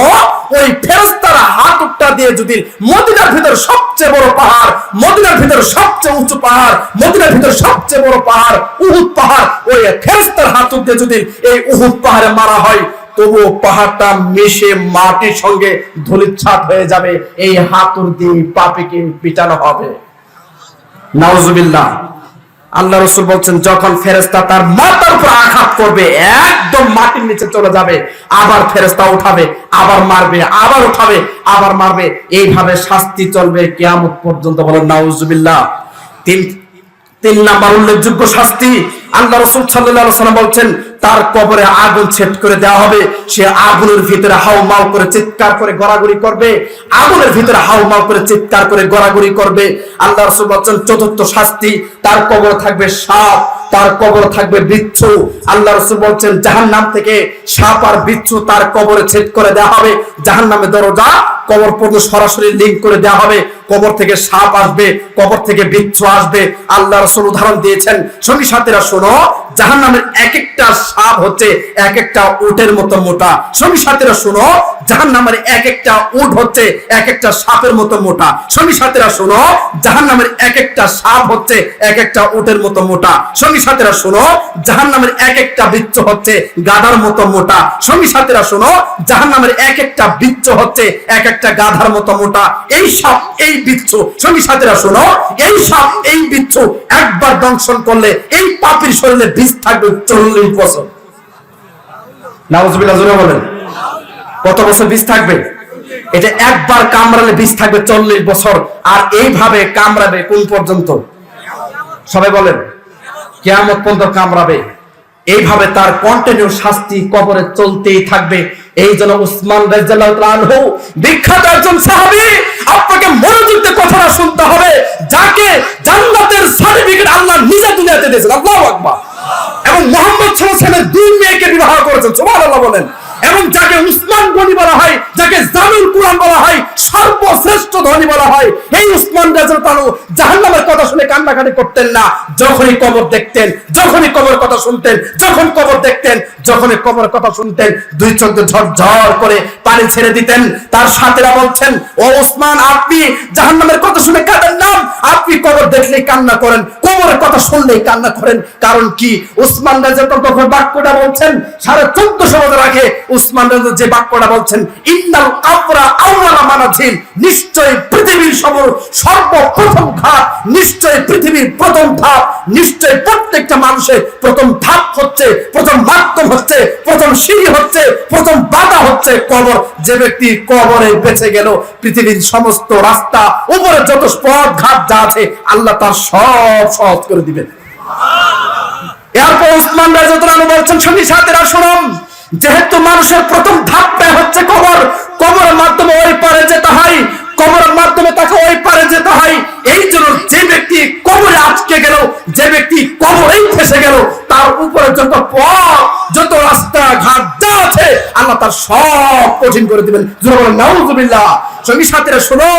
ওই ফেরেশতারা হাত উঠা দিয়ে যদি মদিনার ভিতর সবচেয়ে বড় পাহাড়, মদিনার ভিতর সবচেয়ে উঁচু পাহাড়, মদিনার ভিতর সবচেয়ে বড় পাহাড় উহুদ পাহাড়, ওই ফেরেশতার হাত উঠে যদি এই উহুদ পাহাড়ে মারা হয়, তবু পাহাড়টা মিশে মাটির সঙ্গে ধূলিসাৎ হয়ে যাবে। এই হাতুড় দিয়ে পাপীকে পিটানো হবে। নাউজুবিল্লাহ। আল্লাহ রাসূল বলছেন যখন ফেরেশতা তার মাথার উপর আঘাত করবে, একদম মাটির নিচে চলে যাবে, আবার ফেরেশতা উঠাবে, আবার মারবে, আবার উঠাবে, আবার মারবে, এইভাবে শাস্তি চলবে কিয়ামত পর্যন্ত। বলেন নাউজুবিল্লাহ। তিন নাম্বার উল্লেখযোগ্য শাস্তি, আল্লাহ রাসূল সাল্লাল্লাহু আলাইহি ওয়াসাল্লাম বলছেন তার কবরে আগুন ছেদ করে দেওয়া হবে। সে আগুনের ভিতরে হাউমাউ করে চিৎকার করে গড়াগড়ি করবে, আগুনের ভিতরে হাউমাউ করে চিৎকার করে গড়াগড়ি করবে। আল্লাহ রাসূল বলছেন চতুর্থ শাস্তি, তার কবরে থাকবে সাপ, তার কবরে থাকবে বিচ্ছু। আল্লাহ রাসূল বলছেন জাহান্নাম থেকে সাপ আর বিচ্ছু তার কবরে ছেদ করে দেওয়া হবে। জাহান্নামের দরজা কবর পর্যন্ত সরাসরি লিংক করে দেওয়া হবে। কবর থেকে সাপ আসবে, কবর থেকে বিচ্ছু আসবে। আল্লাহ রাসূল উদাহরণ দিয়েছেন, সঙ্গী সাথীরা শোনো, জাহান্নামের এক একটা সাপ হচ্ছে এক একটা উটের মতো মোটা। সঙ্গী সাথীরা শোনো, জাহান্নামের এক একটা উট হচ্ছে এক একটা সাপের মতো মোটা। সঙ্গী সাথীরা শোনো, জাহান্নামের এক একটা সাপ হচ্ছে এক একটা উটের মতো মোটা। সঙ্গী সাথীরা শোনো, জাহান্নামের এক একটা বিচ্ছু হচ্ছে গাধার মতো মোটা। সঙ্গী সাথীরা শোনো, জাহান্নামের এক একটা বিচ্ছু হচ্ছে এক একটা গাধার মতো মোটা। এই সাপ, এই বিচ্ছু, সঙ্গী সাথীরা শোনো, এই সাপ, এই বিচ্ছু একবার দংশন করলে এই পাপীর শরীরে বিষ থাকবে 40 বছর। নাউজুবিল্লাহ, জোরে বলেন। কত বছর বিষ থাকবে? এটা একবার কামড়ালে বিষ থাকবে 40 বছর। আর এইভাবে কামড়াবে কোন পর্যন্ত? সবাই বলেন, কিয়ামত পর্যন্ত কামড়াবে। এইভাবে তার কন্টিনিউ শাস্তি কবরে চলতেই থাকবে। এই জন্য উসমান রাদিয়াল্লাহু তাআলা আনহু, বিখ্যাত একজন সাহাবী, আপনাকে মনোযোগ দিয়ে কথাটা শুনতে হবে, যাকে জান্নাতের সার্টিফিকেট আল্লাহ নিজে দুনিয়াতে দিয়েছেন, আল্লাহু আকবার, এবং মুহাম্মদ সাল্লাল্লাহু আলাইহি ওয়াসাল্লাম দুই মেয়েকে বিবাহ করেছেন, সুবহানাল্লাহ বলেন, এবং যাকে উসমান গনি বলা হয়, যাকে জামিল কুরআন বলা হয়, সর্বশ্রেষ্ঠ ধনী বলা হয়, এই উসমান রাদিয়াল্লাহু তাআলা জাহান্নামের কথা শুনে কান্নাকাটি করতেন না। যখনই কবর দেখতেন, যখনই কবর কথা শুনতেন, যখন কবর দেখতেন, যখনই কবর কথা শুনতেন, দুই চোখ ঝরঝর করে পানি ছেড়ে দিতেন। তার সাথীরা বলছেন, ও উসমান, আপনি জাহান্নামের কথা শুনে কাঁদেন না, আপনি কবর দেখলেই কান্না করেন, কবরের কথা শুনলেই কান্না করেন। কারণ কি? উসমান রাদিয়াল্লাহু তখন বাক্যটা বলছেন 1450 বছর আগে। উসমান রাদিয়াল্লাহু যে বাক্যটা বলছেন, ইন্নাল কাবরা আউয়ালা মানাজিল, নিশ্চয় পৃথিবীর সর্বপ্রথম ঘাট, নিশ্চয় পৃথিবীর প্রথম ধাপ, নিশ্চয় প্রত্যেকটা মানুষের প্রথম ধাপ হচ্ছে, প্রথম মাধ্যম হচ্ছে, প্রথম সিঁড়ি হচ্ছে, প্রথম বাধা হচ্ছে কবর। যে ব্যক্তি কবরে বেঁচে গেল, পৃথিবীর সমস্ত রাস্তা, উপরে যত পথ ঘাট যা আছে, আল্লাহ তার সব সহজ করে দিবেন। এরপর উসমান রাদিয়াল্লাহু আনহু বলছেন, সঙ্গী সাথীরা শুনুন, যেহেতু মানুষের প্রথম ধাপটা হচ্ছে কবর, কবরের মাধ্যমে ওই পারে যেতে হয়, কবরের মাধ্যমে তাকে ওই পারে যেতে হয়। এই জন্য যে ব্যক্তি কবরে আটকে গেল, যে ব্যক্তি কবরেই ফেসে গেল, তার উপরে যত পথ, যত রাস্তা ঘাট যা আছে, আল্লাহ তার সব কঠিন করে দিবেন। নাউজুবিল্লাহ। সঙ্গী সাথীরা শোনো,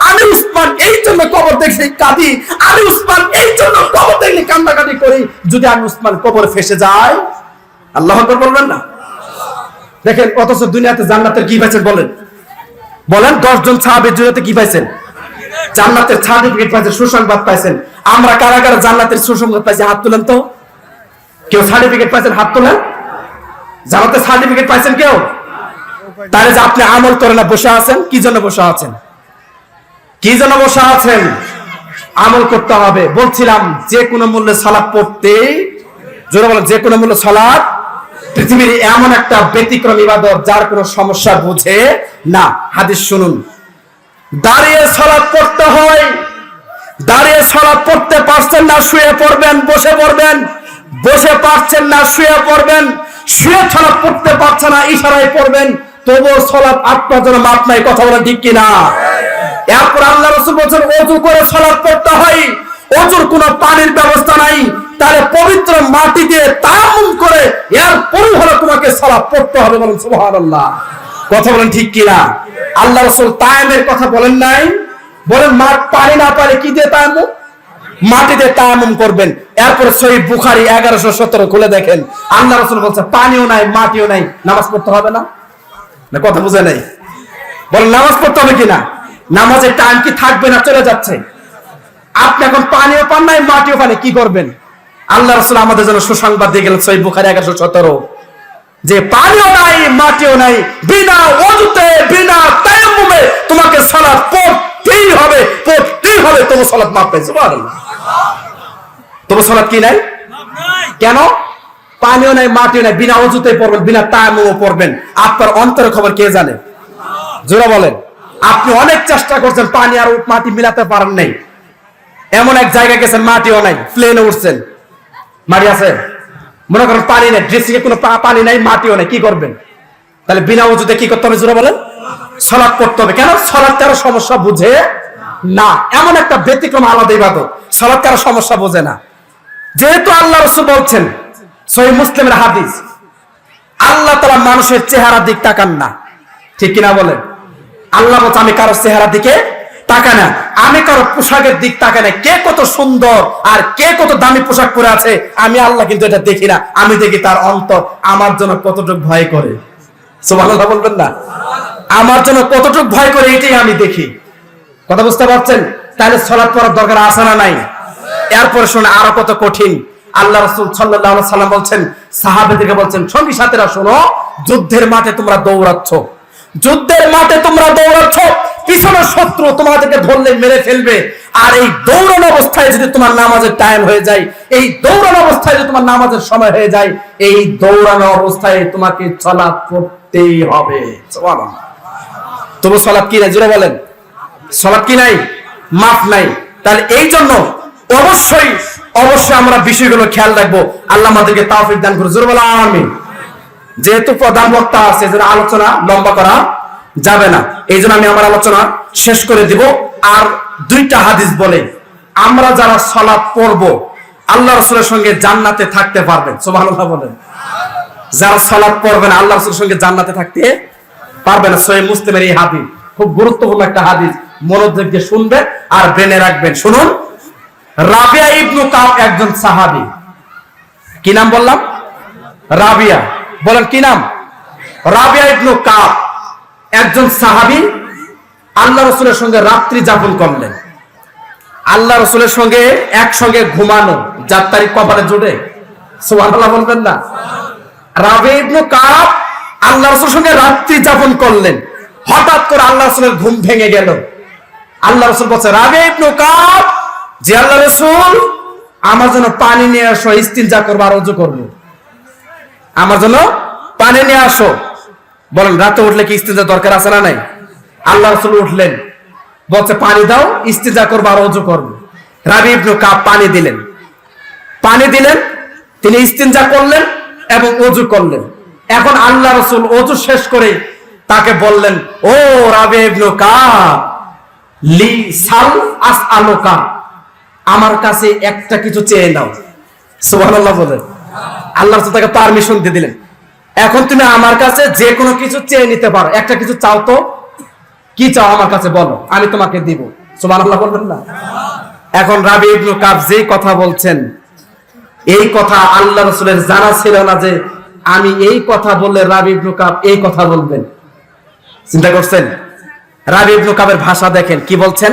আমি উসমান এই জন্য কবর দেখলে কাঁদি, আমি উসমান এই জন্য কবর দেখলে কান্নাকাটি করি। যদি আমি উসমান কবরে ফেসে যাই, আল্লাহু আকবার বলবেন না? দেখেন, অথচ দুনিয়াতে জান্নাতের কি পাইছেন বলেন? বলেন, 10 জন সাহাবী দুনিয়াতে কি পাইছেন? জান্নাতের সার্টিফিকেট পাইছেন, সুসংবাদ পাইছেন। আমরা কারা কারা জান্নাতের সুসংবাদ পাইছি? হাত তুলেন তো। কেউ সার্টিফিকেট পাইছেন? হাত তুলেন। জান্নাতের সার্টিফিকেট পাইছেন কেউ? তাহলে যে আপনি আমল করে না বসে আছেন, কি জন্য বসে আছেন? কি জন্য বসে আছেন? আমল করতে হবে। বলছিলাম, যে কোনো মূল্যে সালাত পড়তে, জোরে বলেন, যে কোনো মূল্যে সালাত পৃথিবীর এমন একটা ব্যতিক্রম ইবাদত যার কোনো সমস্যা বুঝে না। হাদিস শুনুন, দাঁড়িয়ে সালাত পড়তে হয়, দাঁড়িয়ে সালাত পড়তে পারছেন না, শুয়ে পড়বেন, বসে পড়বেন, বসে পারছেন না, শুয়ে পড়বেন, শুয়ে সালাত পড়তে পারছেন না, ইশারায় পড়বেন, তবুও সালাত আপনার জন্য মাপ নাই। কথা বলেন ঠিক কিনা? এরপর আল্লাহ রাসূল বলেছেন, ওযু করে সালাত পড়তে হয়। ওযুর কোনো পানির ব্যবস্থা নাই, তাহলে পবিত্র মাটি দিয়ে তায়াম্মুম করে এরপরই হলো তোমাকে সালাত পড়তে হবে। বলেন সুবহানাল্লাহ। কথা বলেন ঠিক কিনা? আল্লাহ রাসূল তায়াম্মুমের কথা বলেন নাই? বলেন, পানি না পারে কি দিয়ে তায়াম্মুম? মাটিতে তায়াম্মুম করবেন। এরপরে সহিহ বুখারী 1117 খুলে দেখেন, আল্লাহ রাসূল বলছে পানিও নাই মাটিও নাই, নামাজ পড়তে হবে না? না কথা বুঝে নাই? বলেন নামাজ পড়তে হবে কিনা? নামাজের টাইম কি থাকবে না চলে যাচ্ছে? আপনি এখন পানিও পান নাই মাটিও পান, কি করবেন? আল্লাহ রাসূল আমাদের জন্য সুসংবাদ দিয়ে গেলেন সহিহ বুখারী 1117 যে পানিও নাই মাটিও নাই, বিনা ওযুতে বিনা তায়াম্মুমে তোমাকে সালাত পড়তেই হবে, পড়তেই হবে। তবু সালাত মাফ নাই, সুবহানাল্লাহ। তবু সালাত কি নাই? কেন? পানিও নাই মাটিও নাই, বিনা ওযুতে পড়বেন, বিনা তায়াম্মুমে পড়বেন। আপনার অন্তরের খবর কে জানে? জোরে বলেন। আপনি অনেক চেষ্টা করছেন, পানি আর মাটি মিলাতে পারেন নাই। এমন এক জায়গায় গেছেন মাটিও নাই, প্লেনে উঠছেন, মাটি আছে, মনে করেন পানি নেই, ড্রেসিং এ কোনো পানি নাই মাটিও নাই, কি করবেন? তাহলে বিনা ওযুতে কি করতে হবে? জোরে বলেন। সালাত পড়তে হবে। কেন? সালাত কারো সমস্যা বুঝে না, এমন একটা ব্যতিক্রম আলাদা ইবাদত, সালাত কারো সমস্যা বোঝে না। যেহেতু আল্লাহ রাসূল বলছেন, সহিহ মুসলিমের হাদিস, আল্লাহ তাআলা মানুষের চেহারা দিক তাকান না, ঠিক কিনা বলেন? আল্লাহ বলছে আমি কারো চেহারা দিকে তাকাই না, আমি কারো পোশাকের দিক তাকাই না, কে কত সুন্দর আর কে কত দামি পোশাক পরে আছে আমি আল্লাহ কিন্তু এটা দেখি না, আমি দেখি তার অন্তর আমার জন্য কতটুকু ভয় করে। সুবহানাল্লাহ বলবেন না? আমার জন্য কতটুকু ভয় করে এটাই আমি দেখি। কথা বুঝতে পারছেন? তাহলে সালাত পড়ার দরকার আছে না নাই? এরপরে শুনে আরো কত কঠিন। আল্লাহ রাসূল সাল্লাল্লাহু আলাইহি সাল্লাম বলছেন, সাহাবাদেরকে বলছেন, সঙ্গী সাথীরা শোনো, যুদ্ধের মাঠে তোমরা দৌড়াচ্ছ, যুদ্ধের মাঠে তোমরা দৌড়াচ্ছ, পিছনে শত্রু তোমাদেরকে ধরলে মেরে ফেলবে। আর এই দৌড়ানো অবস্থায় যদি তোমার নামাজের টাইম হয়ে যায়, এই দৌড়ানো অবস্থায় যদি তোমার নামাজের সময় হয়ে যায়, এই দৌড়ানো অবস্থায় তোমাকে সালাত পড়তেই হবে। সুবহানাল্লাহ। তবু সালাত কি নাই? জোরে বলেন। সালাত কি নাই? মাফ নাই। তাহলে এই জন্য অবশ্যই অবশ্যই আমরা বিষয়গুলো খেয়াল রাখবো। আল্লাহ আমাদেরকে তৌফিক দান করুন। জোরে বলেন আমিন। যেহেতু প্রধান বক্তা আছে, যেন আলোচনা লম্বা করা যাবে না, এই জন্য আমি আমার আলোচনা শেষ করে দিব। আর দুইটা হাদিস বলে আমরা যারা সালাত পড়ব আল্লাহ রাসূলের সঙ্গে জান্নাতে থাকতে পারবেন। সুবহানাল্লাহ বলেন। যারা সালাত পড়বেন আল্লাহ রাসূলের সঙ্গে জান্নাতে থাকতে পারবেন। সহিহ মুসলিমের এই হাদিস খুব গুরুত্বপূর্ণ একটা হাদিস, মনোযোগ দিয়ে শুনবেন আর ব্রেনে রাখবেন। শুনুন, রাবিয়া ইবনে কাব একজন সাহাবী। কি নাম বললাম? রাবিয়া। বলেন কি নাম? রাবিয়া ইবনে কাব একজন সাহাবী, আল্লাহ রাসূলের সঙ্গে রাত্রি যাপন করলেন। আল্লাহ রাসূলের সঙ্গে একসঙ্গে ঘুমানো, যার তারিখ কপালে জুড়ে, সুবহানাল্লাহ বলবেন না? রাবিয়া ইবনে কাব আল্লাহ রাসূলের সঙ্গে রাত্রি যাপন করলেন। হঠাৎ করে আল্লাহ রাসূলের ঘুম ভেঙে গেল। আল্লাহ রাসূল বলছে, রাবিয়া ইবনে কাব, যে আল্লাহ রাসূল, আমার জন্য পানি নিয়ে আসো, ইস্তিনজা করব আর ওযু করব। আমার জন্য পানি নিয়ে আসো। বলেন রাতে উঠলে কি ইস্তিনজা দরকার আছে না নাই? আল্লাহ রাসূল উঠলেন, বলছে পানি দাও, ইস্তিনজা করব আর ওযু করব। রাবিয়া ইবনে কাব পানি দিলেন, পানি দিলেন, তিনি ইস্তিনজা করলেন এবং ওযু করলেন। এখন আল্লাহ রাসূল ওযু শেষ করে তাকে বললেন, ও রাবিয়া ইবনে কাব, লি সাল আসআলুকা, আমার কাছে একটা কিছু চেয়ে নাও। সুবহানাল্লাহ বলেন। আল্লাহ রাসূল তাকে পারমিশন দিয়ে দিলেন, এখন তুমি আমার কাছে যে কোনো কিছু চেয়ে নিতে পারো, একটা কিছু চাও তো, কি চাও আমার কাছে বলো, আমি তোমাকে দিব। সুবহানাল্লাহ বলবেন না? এখন রাবিয়া ইবনে কাব যে কথা বলছেন, এই কথা আল্লাহ রাসূলের জানা ছিল না যে আমি এই কথা বললে রাবিয়া ইবনে কাব এই কথা বলবেন। চিন্তা করছেন? রাবিয়া ইবনে কাবের ভাষা দেখেন, কি বলছেন?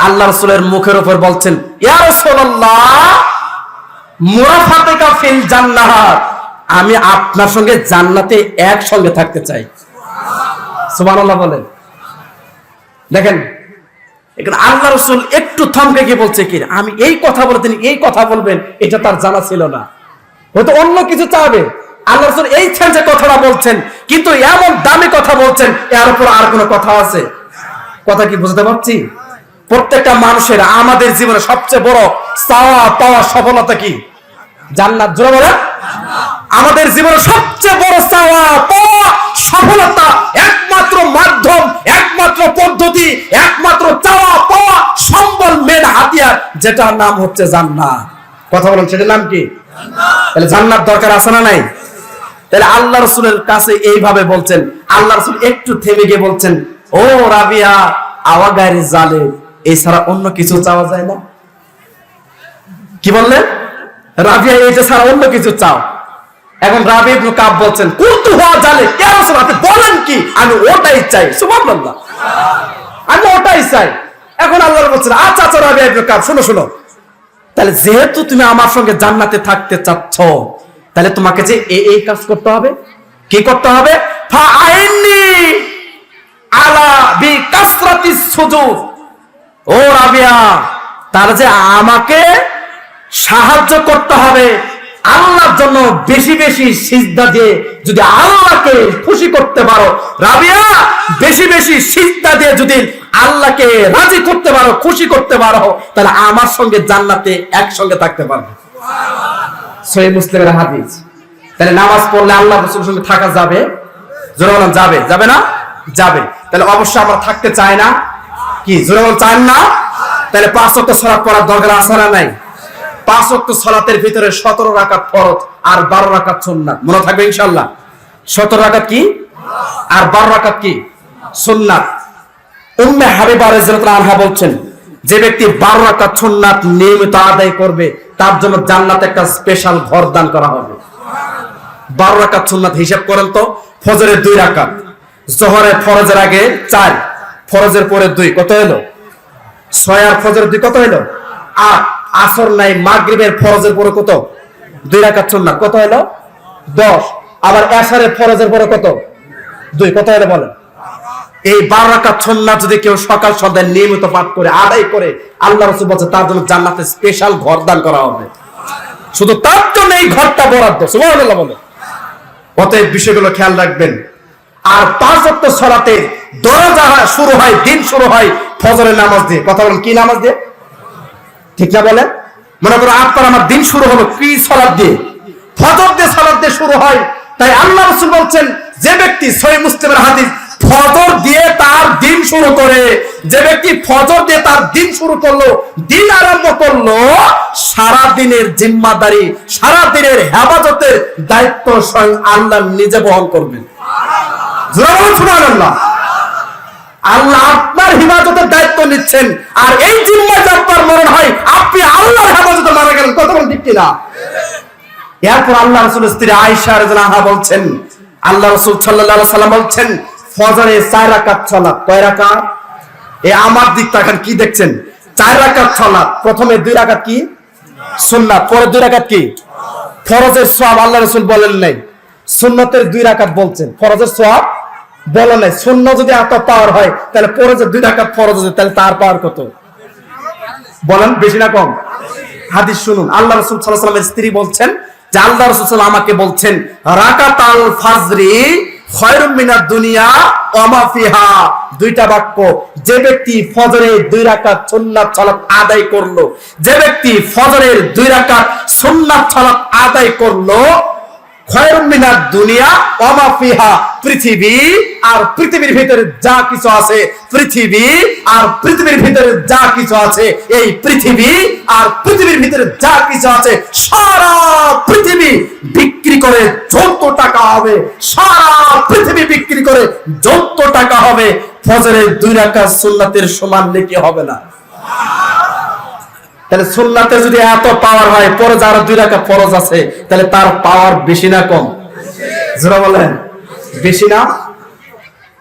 আল্লাহ রাসূলের মুখের উপর বলছেন, ইয়া রাসূলুল্লাহ, মুরাফাতিকা ফিল জান্নাহ, আমি আপনার সঙ্গে জান্নাতে একসঙ্গে থাকতে চাই। সুবহানাল্লাহ বলেন। দেখেন, এখানে আল্লাহ রাসূল একটু থমকে গিয়ে বলছে কি, আমি এই কথা বলে তিনি এই কথা বলবেন এটা তার জানা ছিল না, হয়তো অন্য কিছু চাবে। আল্লাহ রাসূল এই যে কথাটা বলছেন, কিন্তু এমন দামি কথা বলছেন, এর উপর আর কোনো কথা আছে? কথা কি বুঝতে পারছি? প্রত্যেকটা মানুষের, আমাদের জীবনে সবচেয়ে বড় চাওয়া পাওয়া সফলতা কি? জান্নাত। জোরে বলেন। আমাদের জীবনে সবচেয়ে বড় চাওয়া পাওয়া সফলতা, একমাত্র মাধ্যম, একমাত্র পদ্ধতি, একমাত্র চাওয়া পাওয়া সম্বল, মেন হাতিয়ার, যেটার নাম হচ্ছে জান্নাত। কথা বলেন, সেটার নাম কি? তাহলে জান্নাত দরকার আছে না নাই? তাহলে আল্লাহ রাসূলের কাছে এইভাবে বলছেন। আল্লাহ রাসূল একটু থেমে গিয়ে বলছেন, ও রাবিয়া, আওয়া গায়রে জালে, এছাড়া অন্য কিছু চাওয়া যায় না? কি বললেন? রাবিয়া এটা ছাড়া অন্য কিছু চাও। এখন রাবি ইবনে কাব বলছেন কুলতু হুয়া যালিক, ইয়া রাসূলুল্লাহ আপনি বলেন কি, আমি ওটাই চাই। সুবহানাল্লাহ, আমি ওটাই চাই। এখন আল্লাহ বলছেন আচ্ছা আচ্ছা রাবি ইবনে কাব শোনো শোনো, তাহলে যেহেতু তুমি আমার সঙ্গে জান্নাতে থাকতে চাচ্ছ, তাহলে তোমাকে যে এই কাজ করতে হবে। কি করতে হবে? ফাআইনি আলা বিকাসরাতিস সুজুদ। ও রাবিয়া, তার যে আমাকে সাহায্য করতে হবে আল্লাহর জন্য বেশি বেশি সিজদা দিয়ে, যদি আল্লাহকে খুশি করতে পারো রাবিয়া, বেশি বেশি সিজদা দিয়ে যদি আল্লাহকে রাজি করতে পারো, খুশি করতে পারো, তাহলে আমার সঙ্গে জান্নাতে একসঙ্গে থাকতে পারবে। সহিহ মুসলিমের হাদিস। তাহলে নামাজ পড়লে আল্লাহ রাসূলের সঙ্গে থাকা যাবে? জোরে বলেন যাবে। যাবে না? যাবে। তাহলে অবশ্যই আমরা থাকতে চাই না? কি জোরে বলেন চান না? তাহলে 5 ওয়াক্ত সালাত পড়ার দরকার আছে না নাই? 5 ওয়াক্ত সালাতের ভিতরে 17 রাকাত ফরজ আর 12 রাকাত সুন্নাত। মনে থাকবে ইনশাআল্লাহ। 17 রাকাত কি আর 12 রাকাত কি সুন্নাত। উম্মে হাবিবা রাদিয়াল্লাহু আনহা বলছেন, যে ব্যক্তি 12 রাকাত সুন্নাত নিয়মিত আদায় করবে তার জন্য জান্নাতে একটা স্পেশাল ঘর দান করা হবে। 12 রাকাত সুন্নাত হিসাব করেন তো, ফজরের 2 রাকাত, যোহরের ফরজের আগে 4, ফরজের পরে 2, কত হলো? 6 আর ফজরের 2 কত হলো? 8। আসর নাই, মাগরিবের ফরজের পরে কত? 2 রাকাত সুন্নাত, কত হলো? 10। আবার এশারের ফরজের পরে কত? 2, কত হলো বলেন? এই 12 রাকাত সুন্নাত যদি কেউ সকাল সন্ধ্যায় নিয়মিত পাঠ করে আদায় করে, আল্লাহ রাসূল বলেন তার জন্য জান্নাতে স্পেশাল ঘর দান করা হবে। শুধু তার জন্য এই ঘরটা বরাদ্দ। সুবহানাল্লাহ বলেন। অতএব বিষয়গুলো খেয়াল রাখবেন। আর 5 ওয়াক্ত সালাতের দরজা শুরু হয়, দিন শুরু হয় ফজরের নামাজ দিয়ে। কথা বলেন কি নামাজ দিয়ে? ঠিক না বলেন? মনে করো আপনার আমার দিন শুরু হলো কি সালাত দিয়ে? ফজর দিয়ে সালাত দিয়ে শুরু হয়। তাই আল্লাহ রাসূল বলছেন, যে ব্যক্তি সহিহ মুসলিমের হাদিস ফজর দিয়ে তার দিন শুরু করে, যে ব্যক্তি ফজর দিয়ে তার দিন শুরু করলো, দিন আরম্ভ করলো, সারা দিনের জিম্মাদারি, সারা দিনের হেফাজতের দায়িত্ব স্বয়ং আল্লাহ নিজে বহন করবেন। সুবহানাল্লাহ। আল্লাহ আপনার হেফাজতের দায়িত্ব নিচ্ছেন, আর এই জিম্মায় আপনার মরণ হয় আপনি আল্লাহর হেফাজতে মারা গেলেন। কত বলেন ঠিক কিনা? এরপর আল্লাহ রাসূলের স্ত্রী আয়েশা রাদিয়াল্লাহু আনহা বলছেন, আল্লাহ রাসূল সাল্লাল্লাহু আলাইহি ওয়াসাল্লাম বলছেন ফজরে 4 রাকাত সালাত। কয় রাকাত? এই আমার দিক তাকান, কি দেখছেন? 4 রাকাত সালাত। প্রথমে 2 রাকাত কি সুন্নাত, পরে 2 রাকাত কি ফরজের সওয়াব। আল্লাহ রাসূল বলেন নাই, সুন্নতের 2 রাকাত বলছেন, ফরজের সওয়াব বলেন নাই। সুন্নাত যদি এত পাওয়ার হয়, তাহলে পরে যে 2 রাকাত ফরজ আছে, তাহলে তার পাওয়ার কত? বলেন বেশি না কম? হাদিস শুনুন। আল্লাহ রাসূল সাল্লাল্লাহু আলাইহি ওয়াসাল্লামের স্ত্রী বলছেন যে আল্লাহ রাসূল সাল্লাল্লাহু আমাকে বলছেন, রাকাতাল ফাজরি খায়রুম মিনাদ দুনিয়া ওয়া মা ফিহা। 2টা বাক্য। যে ব্যক্তি ফজরের 2 রাকাত সুন্নাত সালাত আদায় করলো, যে ব্যক্তি ফজরের 2 রাকাত সুন্নাত সালাত আদায় করলো, খায়রুম মিনাদ দুনিয়া ওয়া মা ফিহা, পৃথিবী আর পৃথিবীর ভিতরে যা কিছু আছে, পৃথিবী আর পৃথিবীর ভিতরে যা কিছু আছে, এই পৃথিবী আর পৃথিবীর ভিতরে যা কিছু আছে, সারা পৃথিবী বিক্রি করে যত টাকা হবে, সারা পৃথিবী বিক্রি করে যত টাকা হবে, ফজরের 2 রাকাত সুন্নাতের সমান নেকি হবে না? তাহলে সুন্নাতে যদি এত পাওয়ার হয়, পরে যারা 2 রাকাত ফরজ আছে, তাহলে তার পাওয়ার বেশি না কম? জোরে বলেন বেশি না?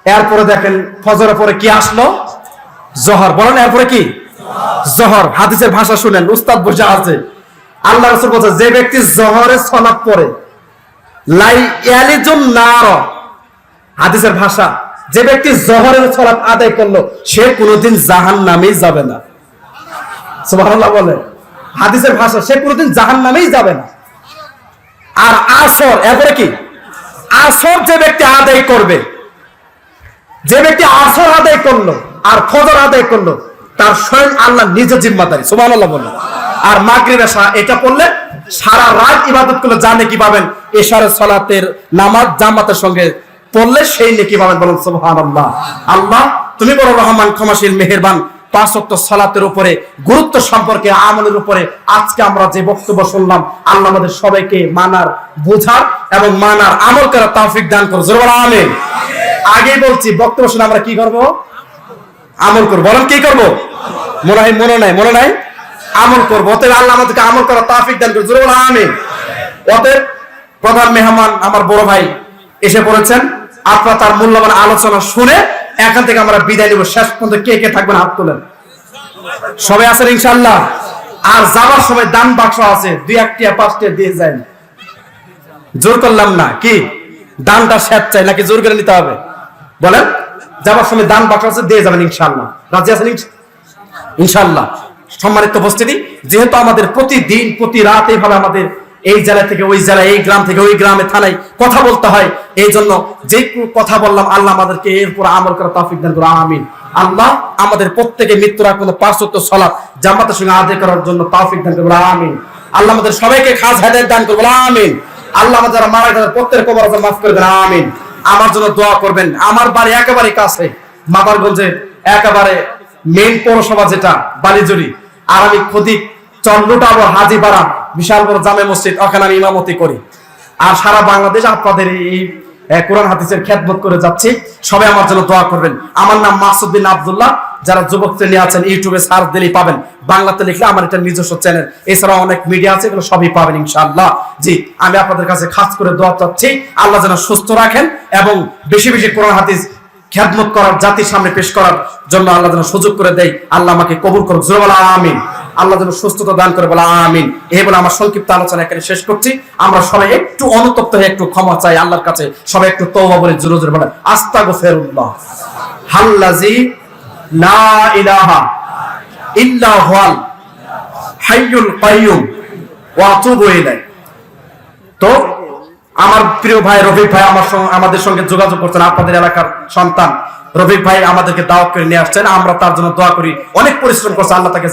এরপরে দেখেন ফজরের পরে কি আসলো? জোহর। বলেন এরপরে কি? জোহর। হাদিসের ভাষা শুনেন, উস্তাদ বসে আছে। আল্লাহ রাসূল বলেন, যে ব্যক্তি জোহরের সালাত পড়ে, লাই ইয়ালিজুন নার, হাদিসের ভাষা, যে ব্যক্তি জোহরের সালাত আদায় করলো সে কোনোদিন জাহান্নামে যাবে না। সুবহানাল্লাহ বলে। হাদিসের ভাষা, সে কোনোদিন জাহান্নামেই যাবে না। আর আসর, এরপরে কি? আসর যে ব্যক্তি আদায় করবে, যে ব্যক্তি আসর আদায় করলো আর ফজর আদায় করলো, তার স্বয়ং আল্লাহ নিজে জিম্মাদারি। সুবহানাল্লাহ বলে। আর মাগরিব এশা এটা পড়লে সারা রাত ইবাদত করলে যা নেকি পাবেন, এশারের সালাতের নামাজ জামাতের সঙ্গে পড়লে সেই নেকি পাবেন। বলেন সুবহানাল্লাহ। আল্লাহ তুমি বড় রহমান, ক্ষমাশীল, মেহেরবান। 5 ওয়াক্ত সালাতের উপরে গুরুত্ব সম্পর্কে, আমলের উপরে আজকে আমরা যে বক্তব্য শুনলাম, আল্লাহ আমাদের সবাইকে মানার, বোঝার এবং মানার, আমল করার তৌফিক দান করুন। জোরে বলেন আমিন। আগেই বলছি, বক্তব্য শুনে আমরা কি করব? আমল করব। বলেন কি করব? মনে নাই? আমল করব। অতএব আল্লাহ আমাদেরকে আমল করার তৌফিক দান করুন, জোরে বলুন আমিন। অতএব প্রধান মেহমান আমার বড় ভাই এসে পড়েছেন, আপনারা তার মূল্যবান আলোচনা শুনে এখান থেকে আমরা বিদায় নিব। শেষ পর্যন্ত কে কে থাকবেন হাত তোলেন। সবাই আছেন ইনশাআল্লাহ? আর যাওয়ার সময় দান বাক্স আছে, 2-1 5 দিয়ে যায়। জোর করলাম না, কি দানটা স্বেচ্ছায় নাকি জোর করে নিতে হবে বলেন? যাওয়ার সময় দান বাক্স আছে, দিয়ে যাবেন ইনশাআল্লাহ। রাজি আছেন ইনশাআল্লাহ? সম্মানিত উপস্থিতি, যেহেতু আমাদের প্রতিদিন প্রতি রাত এইভাবে আমাদের এই জেলা থেকে ওই জেলায়, এই গ্রাম থেকে ওই গ্রামে, থানায় কথা বলতে হয়, এই জন্য যে কথা বললাম আল্লাহ আমাদেরকে এরপর আমল করার তৌফিক দান করুন আমিন। আল্লাহ আমাদের প্রত্যেকে মৃত্যুর আগ পর্যন্ত 5 ওয়াক্ত সালাত জামাতের সঙ্গে আদায় করার জন্য তৌফিক দান করুন আমিন। আল্লাহ আমাদের সবাইকে খাস হেদায়েত দান করুন আমিন। আল্লাহ আমাদের যারা মারা গেছে প্রত্যেকের কবর আযাব মাফ করে দেন আমিন। আমার জন্য দোয়া করবেন। আমার বাড়ি একেবারে কাছে, মাদারগঞ্জে একেবারে মেইন পৌরসভা যেটা বালিজুরি, আর আমি খদিক চন্দ্রটাবর হাজিপাড়া বিশাল বড় জামে মসজিদ, ওখানে আমি ইমামতি করি। আর সারা বাংলাদেশ আপনাদের এই কোরআন হাদিসের খেদমত করে যাচ্ছি। সবাই আমার জন্য দোয়া করবেন। আমার নাম মাসুদ বিন আব্দুল্লাহ। যারা যুবক শ্রেণী আছেন ইউটিউবে সার্চ দিলেই পাবেন, বাংলাতে লিখলে আমার এটা নিজস্ব চ্যানেল, এছাড়াও অনেক মিডিয়া আছে, এগুলো সবই পাবেন ইনশাআল্লাহ। জি, আমি আপনাদের কাছে খাস করে দোয়া চাচ্ছি, আল্লাহ যেন সুস্থ রাখেন এবং বেশি বেশি কোরআন হাদিস খেদমত করার, জাতির সামনে পেশ করার জন্য আল্লাহ যেন সুযোগ করে দেয়। আল্লাহ আমাকে কবুল করুক, জোরে বলা আমিন। আল্লাহ যেন সুস্থতা দান করে, বলা আমিন। এই বলে আমার সংক্ষিপ্ত আলোচনা এখানে শেষ করছি। আমরা সবাই একটু অনুতপ্ত হয়ে একটু ক্ষমা চাই আল্লাহর কাছে, সবাই একটু তওবা বলে জোরে জোরে বলেন আস্তাগফিরুল্লাহ আল্লাযী লা ইলাহা ইল্লা হুয়াল হাইয়ুল কাইয়ুম ওয়া আতুবু ইলাইহি। তো আমার প্রিয় ভাই রফিক ভাই আমাদের সঙ্গে যোগাযোগ করছেন, আপনাদের এলাকার সন্তান রফিক ভাই আমাদেরকে দাওয়াত করে নিয়ে আসছেন। আমরা তার জন্য দোয়া করি। অনেক পরিশ্রম করছে, আল্লাহ তাকে